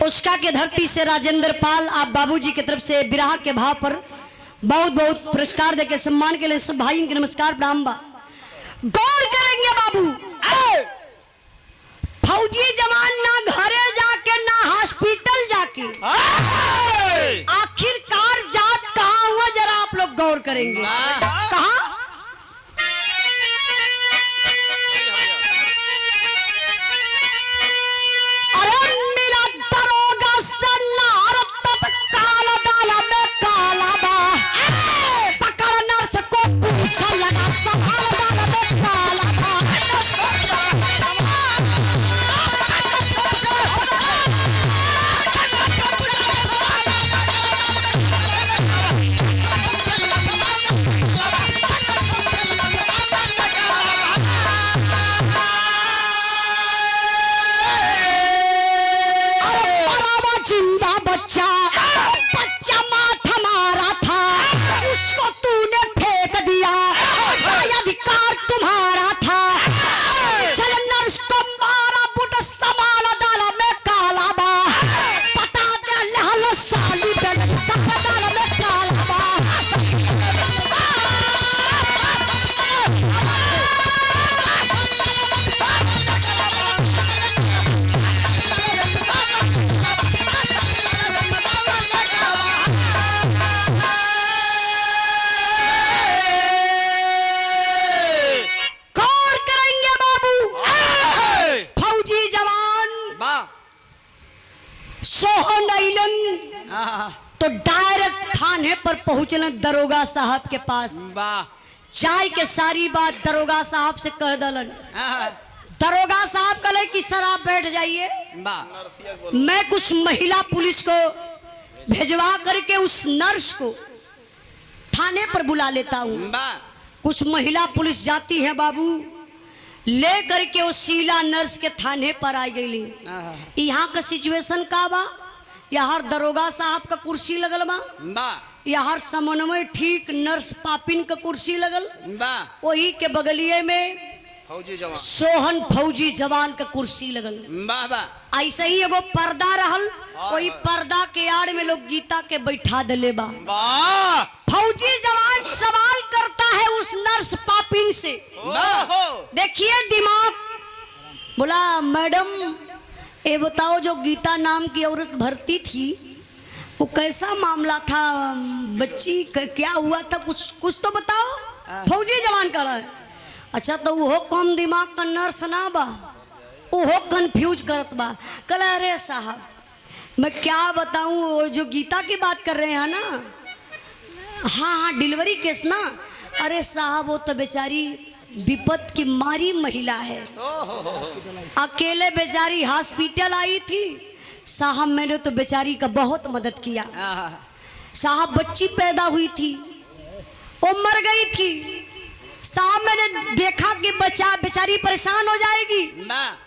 उसका के धरती से राजेंद्र पाल आप बाबूजी की तरफ से बिरहा के भाव पर बहुत बहुत पुरस्कार देके सम्मान के लिए सब भाइयों के नमस्कार प्रणाम बा। गौर करेंगे बाबू, फौजी जवान ना घरे जाके ना हॉस्पिटल जाके आखिरकार जात कहाँ हुआ, जरा आप लोग गौर करेंगे। कहाँ? तो डायरेक्ट थाने पर पहुंचल दरोगा साहब के पास। चाय के सारी बात दरोगा साहब से कह दलन। दरोगा साहब कहले कि सर आप बैठ जाइए, मैं कुछ महिला पुलिस को भेजवा करके उस नर्स को थाने पर बुला लेता हूँ। कुछ महिला पुलिस जाती है बाबू, ले करके वो शीला नर्स के थाने पर आ गई। यहाँ का सिचुएशन का बा, यहाँ दरोगा साहब का कुर्सी लगल बा, यहाँ समन्वय ठीक नर्स पापिन का कुर्सी लगल, वही के बगलिए में सोहन फौजी जवान का कुर्सी लगल। ऐसे ही एगो पर्दा रहल, वही पर्दा के आड़ में लोग गीता के बैठा दिले बा। फौजी जवान सवाल करता है उस नर्स पापिन से, देखिए दिमाग, बोला मैडम ये बताओ जो गीता नाम की औरत भर्ती थी वो कैसा मामला था, बच्ची क्या हुआ था, कुछ तो बताओ। फौजी जवान कह रहा है, अच्छा तो वो कम दिमाग का नर्स ना बा, वो कंफ्यूज करत बा। कल अरे साहब मैं क्या बताऊं, वो जो गीता की बात कर रहे हैं ना, हाँ हाँ डिलीवरी केस ना, अरे साहब वो तो बेचारी विपत की मारी महिला है, अकेले बेचारी हॉस्पिटल आई थी साहब, मैंने तो बेचारी का बहुत मदद किया साहब। बच्ची पैदा हुई थी, वो मर गई थी साहब, मैंने देखा कि बच्चा बेचारी परेशान हो जाएगी,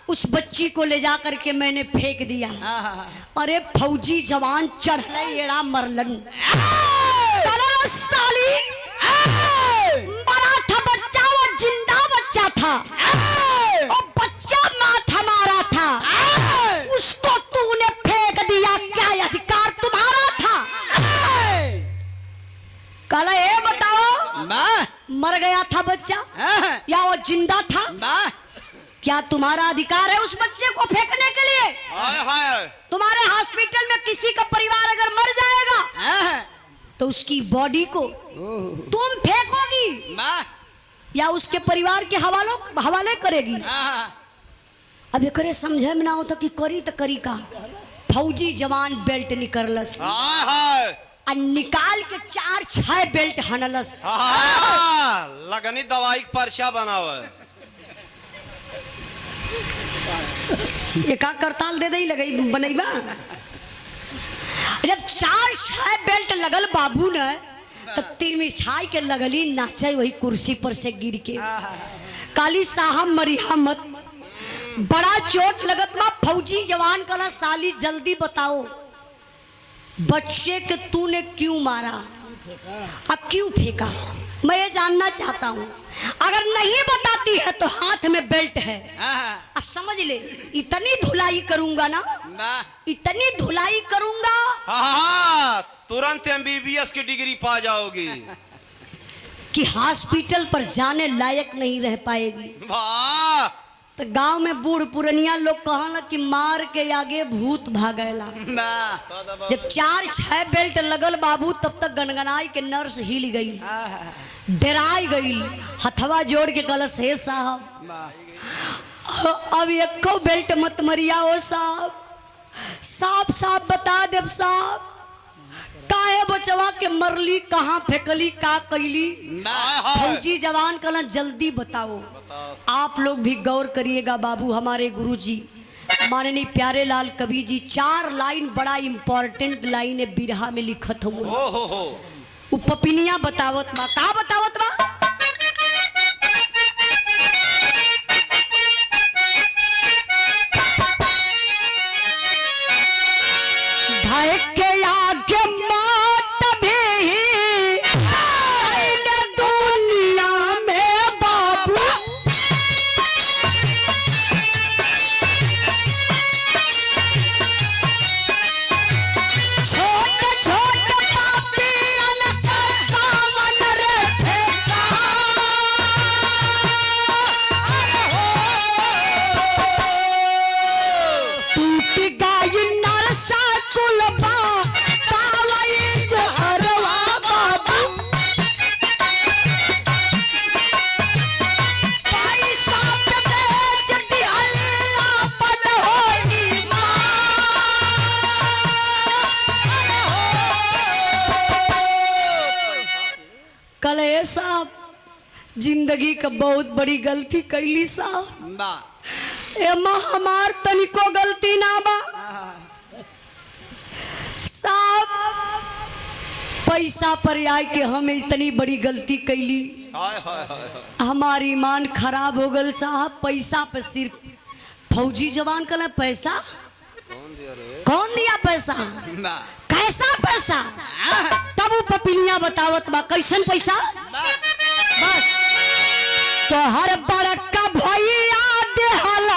उस बच्ची को ले जा करके मैंने फेंक दिया। अरे फौजी जवान चढ़ले एड़ा मरलन, साली मराठा बच्चा, वो जिंदा बच्चा था, वो बच्चा माथा मारा था, उसको तूने फेंक दिया, क्या अधिकार तुम्हारा था? काला ये बताओ, मर गया था बच्चा या वो जिंदा था? क्या तुम्हारा अधिकार है उस बच्चे को फेंकने के लिए? तुम्हारे हॉस्पिटल में किसी का परिवार अगर मर जाएगा तो उसकी बॉडी को तुम फेंकोगी या उसके परिवार के हवाले करेगी? अब ये समझे में ना होता कि करी तो करी का। फौजी जवान बेल्ट निकलस और निकाल के 4-6 बेल्ट हनलस, लगनी दवाई का पर्चा बना हुआ है। एक करताल दे दे लगे बनैबा। जब 4-6 बेल्ट लगल बाबू ने तब तीर मिठाई के लगली नाचे वही कुर्सी पर से गिर के। काली साहब मरिया मत, बड़ा चोट लगत बा। फौजी जवान कला साली जल्दी बताओ बच्चे के तूने क्यों मारा, अब क्यों फेंका, मैं ये जानना चाहता हूँ। अगर नहीं बताती है तो हाथ में बेल्ट है, समझ ले इतनी धुलाई करूंगा ना, इतनी धुलाई करूंगा तुरंत MBBS की डिग्री पा जाओगी कि हॉस्पिटल पर जाने लायक नहीं रह पाएगी। वाह, तो गांव में बूढ़ पुरनिया लोग कहला कि मार के आगे भूत भागेला। जब 4-6 बेल्ट लगल बाबू तब तक गनगनाई के नर्स हिल गई, डराई गई, हथवा जोड़ के कलश हे साहब अब एको बेल्ट मत मरिया हो साहब, साफ साफ बता दे साहब काहे बचवा के मरली, कहाँ फेंकली, का कैली? फौजी जवान कहना जल्दी बताओ। आप लोग भी गौर करिएगा बाबू, हमारे गुरुजी माननीय प्यारे लाल कवि जी 4 लाइन बड़ा इंपॉर्टेंट लाइन है बिरहा में लिखत हुए, वो पपिनिया बतावत बा, का बतावत बा? भाई के आगे मौत भी आइले दुनिया में बाबू, छोटे छोटे पापियन का दामन रे फेंका, टूट गई नरसा कुलबा पावई जहरवा बाबू, पैसा पे बेच दिहला पन होली माँ। कल ये साहब जिंदगी का बहुत बड़ी गलती कैली साहब, एमा हमार तनिको गलती ना बा साहब, पैसा पर आए के हम इतनी बड़ी गलती कैली, हमारी ईमान खराब हो गल साहब। पैसा पे सिर्फ फौजी जवान कल पैसा कौन दिया पैसा, कैसा पैसा? तब वो पपिनिया बतावत बा कैसन पैसा? बस तो हर बड़का भैया देहल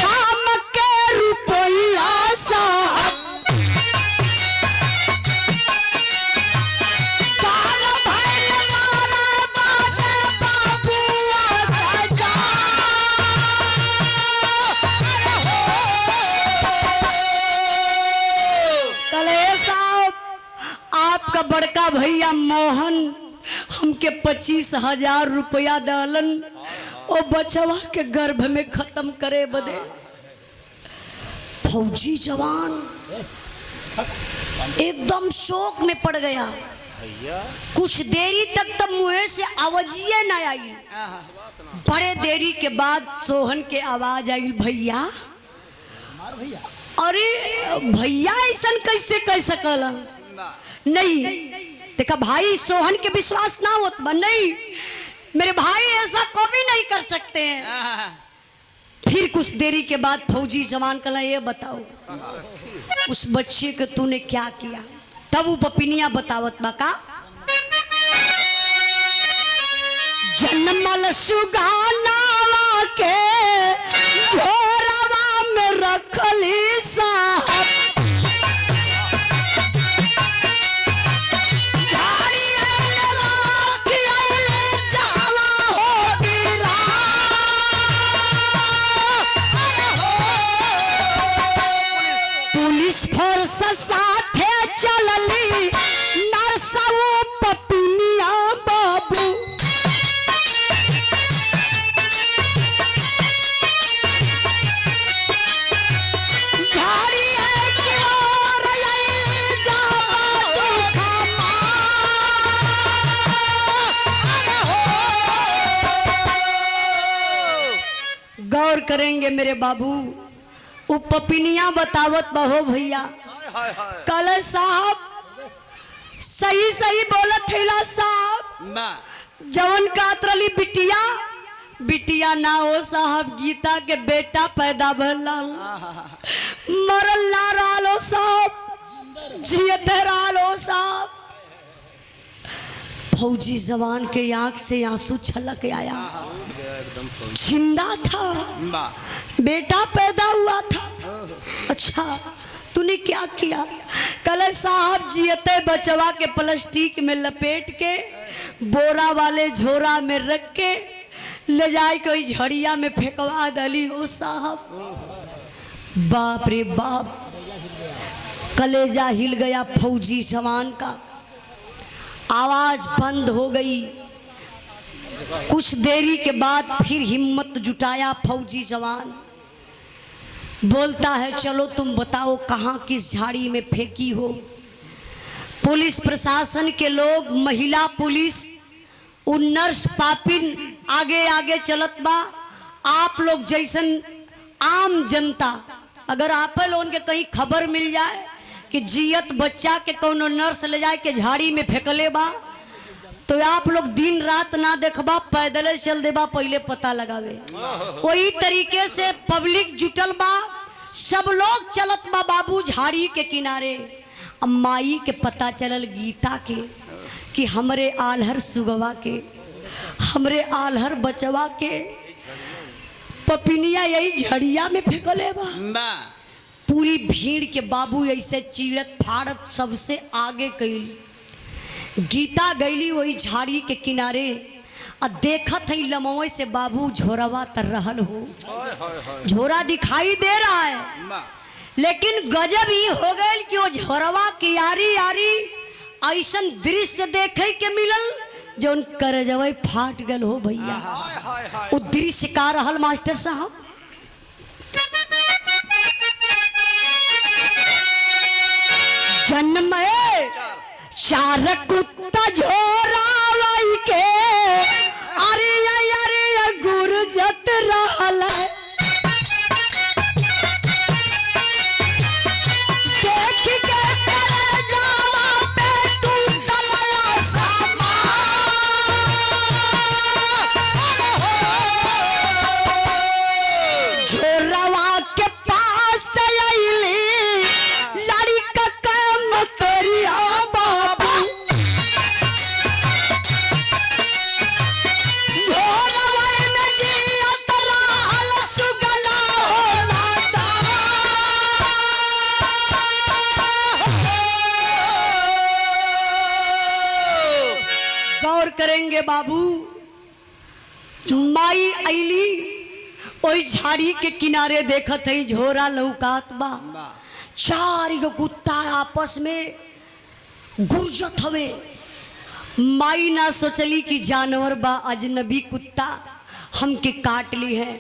हम के रुपया साहब, काल भैल मारा बाटे बाबुआ गजा। कले साहब आपका बड़का भैया मोहन हम हमके 25,000 रुपया डालन और बचवा के गर्भ में खत्म करे बदे। फौजी जवान एकदम शोक में पड़ गया। कुछ देरी तक तो मुँह से आवाजिए न आई। बड़े देरी के बाद सोहन के आवाज आई, भैया। अरे भैया ऐसा कैसे कह सकल? नहीं देखा भाई, सोहन के विश्वास ना होत बा। नहीं मेरे भाई ऐसा कभी नहीं कर सकते हैं। फिर कुछ देरी के बाद फौजी जवान कला, ये बताओ उस बच्चे को तूने क्या किया? तब वो पपिनिया बतावत बा का, जन्मल सुगानावा के झोरावा में रखली साहब, पुलिस फोर्स साथे चलली नरसऊ पपिनिया बाबू। गौर करेंगे मेरे बाबू, वो पपिनिया बतावत बहो भैया। कल साहब सही सही बोलत थैला साहब, जवन कातरली बिटिया बिटिया ना हो साहब, गीता के बेटा पैदा भला मरल ना रालो साहब, जियत रालो साहब। फौजी जवान के आंख से आंसू छलक आया। जिंदा था, बेटा पैदा हुआ था। अच्छा तूने क्या किया? कल साहब जियते बचवा के प्लास्टिक में लपेट के बोरा वाले झोरा में रख के ले जाए कोई झड़िया में फेंकवा दली हो साहब। बाप रे बाप, कलेजा हिल गया फौजी जवान का। आवाज बंद हो गई। कुछ देरी के बाद फिर हिम्मत जुटाया फौजी जवान, बोलता है चलो तुम बताओ कहाँ किस झाड़ी में फेंकी हो। पुलिस प्रशासन के लोग, महिला पुलिस, उन नर्स पापिन आगे आगे चलत बा। आप लोग जैसन आम जनता, अगर आप लोगों के कहीं खबर मिल जाए कि जियत बच्चा के कोनो नर्स ले जाए के झाड़ी में फेंकले बा, तो आप लोग दिन रात ना देखबा, पैदल चल देबा, पहले पता लगावे। वही तरीके से पब्लिक जुटल बा, सब लोग चलत बा बाबू झाड़ी के किनारे। माई के पता चलल गीता के कि हमरे आल्हर सुगवा के, हमरे आल्हर बचवा के पपिनिया यही झड़िया में फेंकले बा। पूरी भीड़ के बाबू ऐसे चीड़त फाड़त सबसे आगे गई। गीता गईली वही झाड़ी के किनारे और देखत है लमोए से बाबू झोरवा तर रहल हो। झोरा दिखाई दे रहा है, लेकिन गजब ही हो गए कि वो झोरवा की यारी यारी ऐसा दृश्य देखे के मिलल जो उन करजवे फाट गल हो भैया। वो दृश्य का रहल मास्टर साहब, जन्म चार कुत्ता झोरावाई के अरे अरे गुरजत रहल। देख के करजवा पे टूटल आसमान। झोरवा के पास अइली लड़का के मतरिया बाबू। झोरवा में जियत रहल सुगला हो माता। गौर करेंगे बाबू, माई अइली ओई झाड़ी के किनारे देखत है झोरा लौकात बा। चार गो कुत्ता आपस में गुरजत हवे। माई ना सोचली कि जानवर बा अजनबी कुत्ता हमके काट ली है।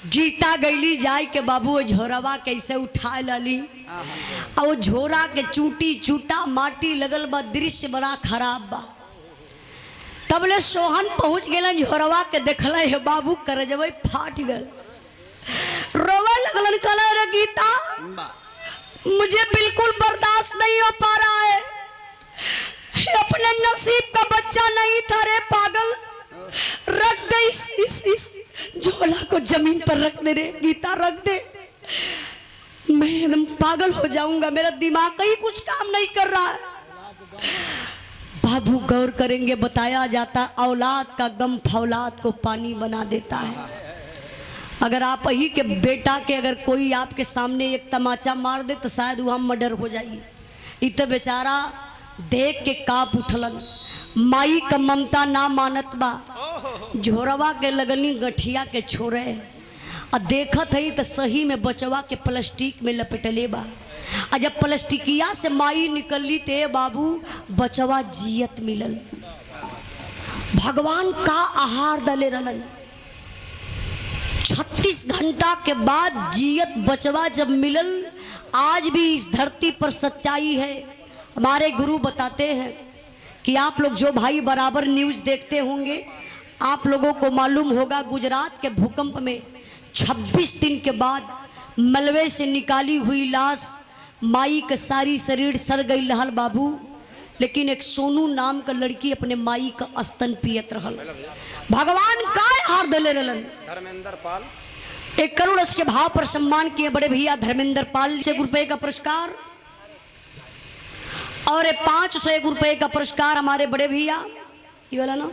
गीता गईली जाय के बाबू वो झोरवा कैसे उठा लली और वो झोरा के चूटी चूटा माटी लगल बा, दृश्य बड़ा खराब बा। तबले सोहन पहुंच गए झोरवा के देखल है बाबू करजवे फाट गल, रोवे लगलन। कहला रे गीता मुझे बिल्कुल बर्दाश्त नहीं हो पा रहा है, अपने नसीब का बच्चा नहीं था रे पागल, रख दे इस झोला को जमीन पर रख दे रे गीता, रख दे, मैं एकदम पागल हो जाऊंगा, मेरा दिमाग कहीं कुछ काम नहीं कर रहा है। बाबू गौर करेंगे, बताया जाता औलाद का गम फौलाद को पानी बना देता है। अगर आप ही के बेटा के अगर कोई आपके सामने एक तमाचा मार दे तो शायद वहाँ मर्डर हो जाइए। इत बेचारा देख के काप उठलन, माई का ममता ना मानत बा, झोरवा के लगनी गठिया के छोड़े और देखत है तो सही में बचवा के प्लास्टिक में लपेटले बा। और जब प्लास्टिकिया से माई निकलली ते बाबू बचवा जियत मिलल। भगवान का आहार दले रहलन। 36 घंटा के बाद जियत बचवा जब मिलल। आज भी इस धरती पर सच्चाई है। हमारे गुरु बताते हैं कि आप लोग जो भाई बराबर न्यूज़ देखते होंगे, आप लोगों को मालूम होगा गुजरात के भूकंप में 26 दिन के बाद मलबे से निकाली हुई लाश माई का सारी शरीर सड़ गई रहल बाबू, लेकिन एक सोनू नाम का लड़की अपने माई का स्तन पियत रहल। भगवान का हार दले रहलन। धर्मेंद्र पाल 1 करोड़ के भाव पर सम्मान किए बड़े भैया धर्मेंद्र पाल से ₹1 का पुरस्कार और 501 रुपए का पुरस्कार हमारे बड़े भैया ये वाला ना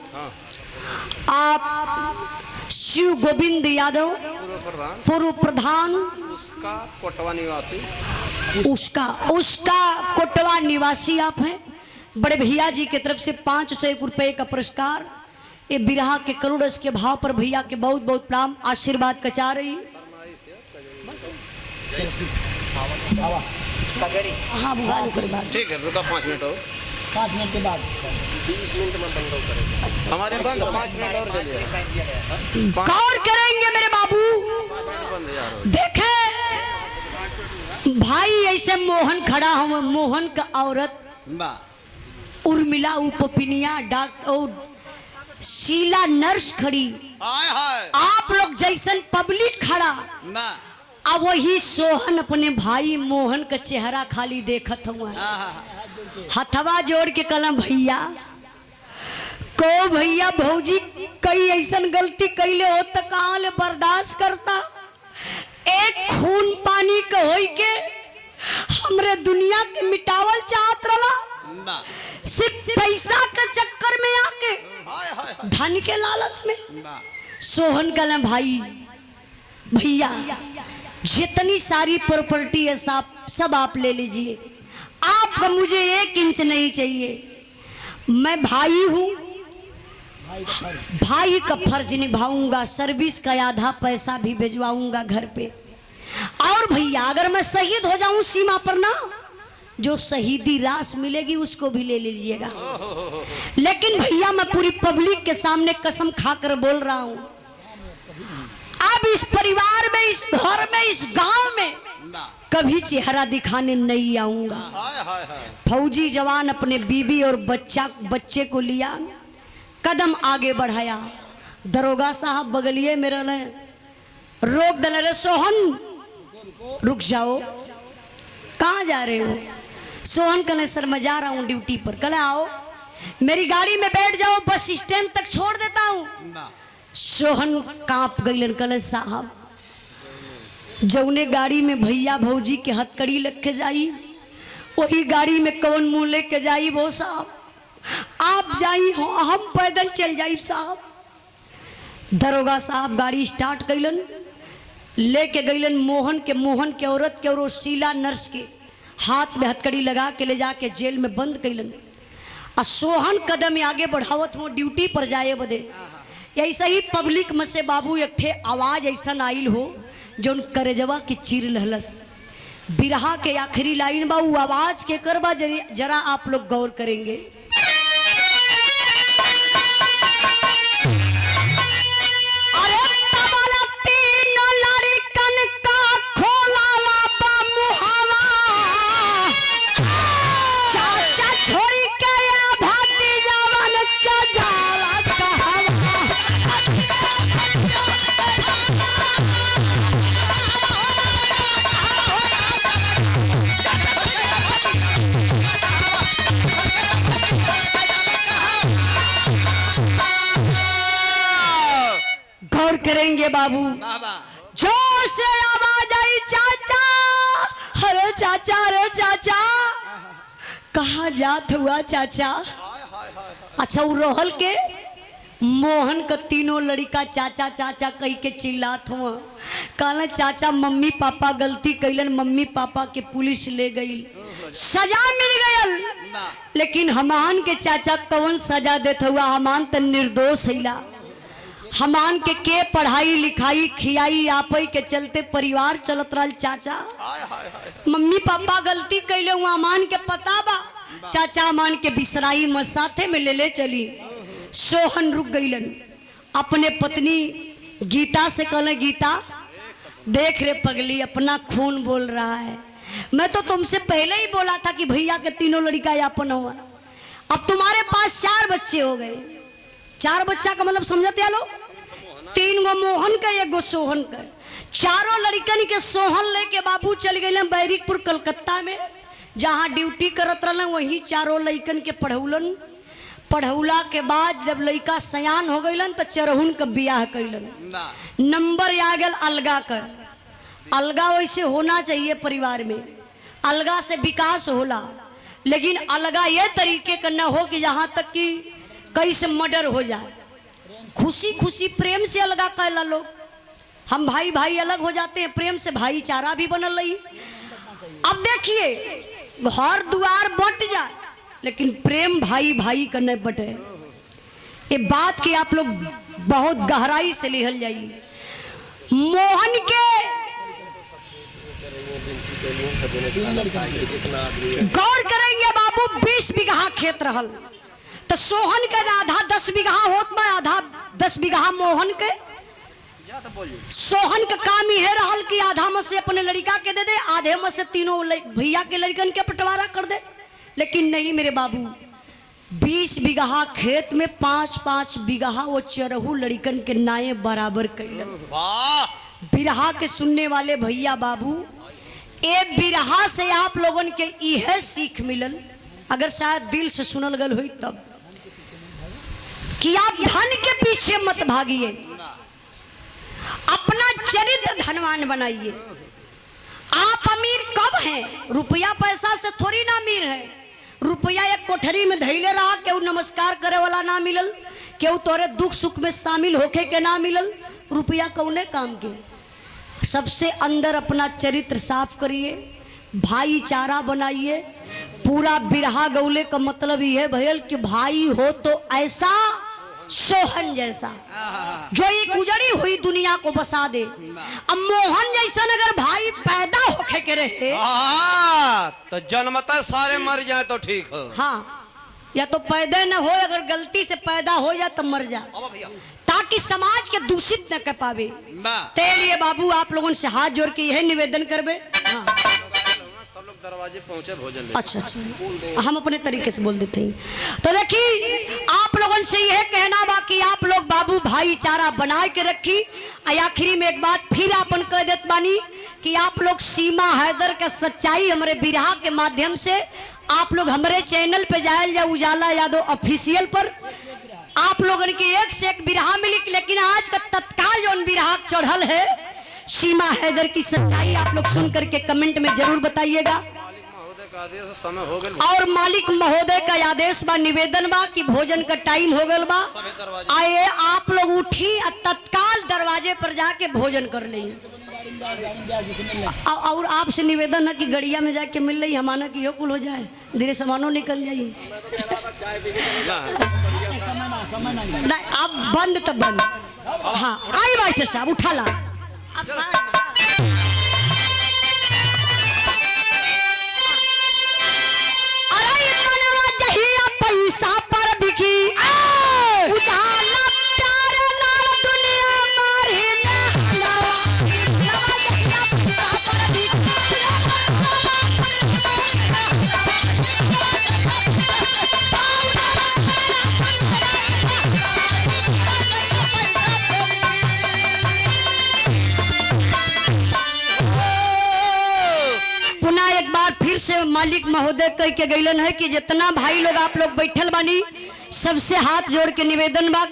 आप शिव गोविंद यादव पूर्व प्रधान उसका कोटवा निवासी, उसका कोटवा निवासी आप हैं। बड़े भैया जी की तरफ से 501 रुपए का पुरस्कार। ये बिरहा के करोड़ के भाव पर भैया के बहुत बहुत प्रणाम, आशीर्वाद कचा रही। हाँ ठीक है, रुका 5 मिनट और, 5 मिनट के बाद 20 मिनट में बंद करेंगे हमारे बंद, 5 मिनट और चलिए। गौर करेंगे मेरे बाबू। देखे भाई ऐसे मोहन खड़ा हो, मोहन का औरत उर्मिला उपपिनिया डॉक्टर शीला नर्स खड़ी, आप लोग जैसन पब्लिक खड़ा, अब वही सोहन अपने भाई मोहन का चेहरा खाली देखत हुआ, हथवा जोड़ के कलम भैया को भैया भौजी कई ऐसन गलती कैले हो तो कहाँ ले बर्दाश्त करता। एक खून पानी के होई के हमरे दुनिया के मिटावल चाहत रहा, सिर्फ पैसा के चक्कर में आके, धन के लालच में। सोहन कलम भाई भैया जितनी सारी प्रॉपर्टी है सब आप ले लीजिए, आपका मुझे 1 इंच नहीं चाहिए। मैं भाई हूँ, भाई का फर्ज निभाऊंगा, सर्विस का आधा पैसा भी भिजवाऊंगा घर पे। और भैया अगर मैं शहीद हो जाऊं सीमा पर ना, जो शहीदी रास मिलेगी उसको भी ले लीजिएगा। लेकिन भैया मैं पूरी पब्लिक के सामने कसम खाकर बोल रहा हूं, अब इस परिवार में, इस घर में, इस गांव में कभी चेहरा दिखाने नहीं आऊंगा। फौजी जवान अपने बीबी और बच्चे को लिया, कदम आगे बढ़ाया। दरोगा साहब बगलिए में रहे, रोक दल रे सोहन रुक जाओ, कहाँ जा रहे हो? सोहन कहले सर मैं जा रहा हूँ ड्यूटी पर। कहले आओ मेरी गाड़ी में बैठ जाओ, बस स्टैंड तक छोड़ देता हूँ। सोहन कांप गईलन, कहले साहब जौने गाड़ी में भैया भौजी के हथकड़ी लग के जाई वही गाड़ी में कौन मुंह लेके जाई वो साहब, आप जाई हो हम पैदल चल जाई साहब। दरोगा साहब गाड़ी स्टार्ट कैलन, लेके गईलन मोहन के औरत के और शीला नर्स के हाथ में हथकड़ी लगा के ले जाके जेल में बंद कैलन। और सोहन कदम आगे बढ़ावत हो ड्यूटी पर जाए बदे। ऐसा ही पब्लिक में से बाबू एक ठे आवाज ऐसा आइल हो जो करेजवा की चीर लहलस। बिरहा के आखिरी लाइन बा, वो आवाज के करबा जरा आप लोग गौर करेंगे। करेंगे बाबू। जोर से आवाज आई चाचा, अरे चाचा, अरे चाचा, कहाँ जात हुआ चाचा। अच्छा वो रहल के मोहन का तीनों लड़का चाचा चाचा कही के चिल्लात हुआ। कहला चाचा मम्मी पापा गलती कैलन, मम्मी पापा के पुलिस ले गई, सजा मिल गयल, लेकिन हमान के चाचा कौन सजा देत हुआ, हमान तो निर्दोष हैला। हमान के पढ़ाई लिखाई खियाई आपई के चलते परिवार चलत रहा। चाचा मम्मी पापा गलती कैले हुआ, अमान के पता बा। चाचा अमान के बिसराई में साथे में ले चली। सोहन रुक गईलन, अपने पत्नी गीता से कहले गीता देख रे पगली, अपना खून बोल रहा है। मैं तो तुमसे पहले ही बोला था कि भैया के तीनों लड़का यापन हुआ। अब तुम्हारे पास 4 बच्चे हो गए। 4 बच्चा का मतलब समझते लोग, 3 गो मोहन का 1 गो सोहन का। चारों लड़कन के सोहन लेके बाबू चल गए बैरिकपुर कलकत्ता में, जहाँ ड्यूटी करत रहलन। वहीं चारों लड़कन के पढ़ौलन। पढ़ौला के बाद जब लड़का सयान हो गईलन तो चरहुन का बियाह कैलन। नंबर आ गया अलगा का। अलगा वैसे होना चाहिए परिवार में, अलगा से विकास होला, लेकिन अलगा ये तरीके का न हो कि जहाँ तक कि कहीं से मर्डर हो जाए। खुशी खुशी प्रेम से अलगा कैला लोग। हम भाई भाई अलग हो जाते हैं, प्रेम से भाईचारा भी बनल रही। अब देखिए घर द्वार बट जाए, लेकिन प्रेम भाई भाई का नहीं बटे। ये बात की आप लोग बहुत गहराई से लिहल जाइए। मोहन के गौर करेंगे बाबू, 20 बीघा खेत रहल, तो सोहन के आधा 10 बीघा होत बा, आधा 10 बीघा मोहन के। सोहन का काम यह रहल कि आधा में से अपने लड़का के दे दे, आधे में से तीनों भैया के लड़कन के बंटवारा कर दे। लेकिन नहीं मेरे बाबू, 20 बीघा खेत में 5-5 बीघा वो चरहू लड़कन के नाये बराबर कैलन। बिरहा के सुनने वाले भैया बाबू, ए बिरहा से आप लोगन के यह सीख मिलल, अगर शायद दिल से सुनल गल हुई तब, कि आप धन के पीछे मत भागिए, अपना चरित्र धनवान बनाइए। आप अमीर कब हैं? रुपया पैसा से थोड़ी ना अमीर है। रुपया एक कोठरी में धैले रहा, केहू नमस्कार करे वाला ना मिलल, केहू तोरे दुख सुख में शामिल होके के ना मिलल। रुपया कौने काम के? सबसे अंदर अपना चरित्र साफ करिए, भाईचारा बनाइए। पूरा बिरहा गौले का मतलब यह भैया कि भाई हो तो ऐसा सोहन जैसा जो एक उजड़ी हुई दुनिया को बसा दे। अब मोहन जैसा अगर भाई पैदा होके के रहे तो जन्मता सारे मर जाए तो ठीक हो। हाँ, या तो पैदा न हो, अगर गलती से पैदा हो जाए तो मर जाए, ताकि समाज के दूषित न कर पावे। तेलिए बाबू आप लोगों से हाथ जोड़ के यह निवेदन करबे। हाँ। सब लोग दरवाजे पहुंचे भोजन ले। अच्छा, हम अपने तरीके से बोल देते हैं। तो देखिए आप लोगों से यह कहना बा कि आप लोग बाबू भाईचारा बना के रखी। आखिरी में एक बात फिर अपन कह देत बानी कि आप लोग सीमा हैदर का सच्चाई हमारे बिरहा के माध्यम से आप लोग हमारे चैनल पे जायल जा, उजाला यादव ऑफिशियल पर आप लोगों के एक से एक बिरहा मिली। लेकिन आज का तत्काल जो बिरहा चढ़ल है सीमा हैदर की सच्चाई आप लोग सुन करके कमेंट में जरूर बताइएगा। और मालिक महोदय का आदेश बा, निवेदन बा कि भोजन का टाइम हो गल बा, आए आप लोग उठी तत्काल दरवाजे पर जाके भोजन कर लें। और आपसे निवेदन है कि गड़िया में जाके मिल रही हमारा की कुल हो जाए, धीरे सामानों निकल जाइए। नहीं अब बंद तो बंद। हाँ आई बात साहब उठा ला। अरे मनवा चाहिए पैसा पर बिकी, उजाला प्यार नाल दुनिया मारी नवा चाहिए पैसा पर बिकी। फिर से मालिक महोदय कह के गईलन है कि जितना भाई लोग आप लोग बैठल बानी सबसे हाथ जोड़ के निवेदन बा कि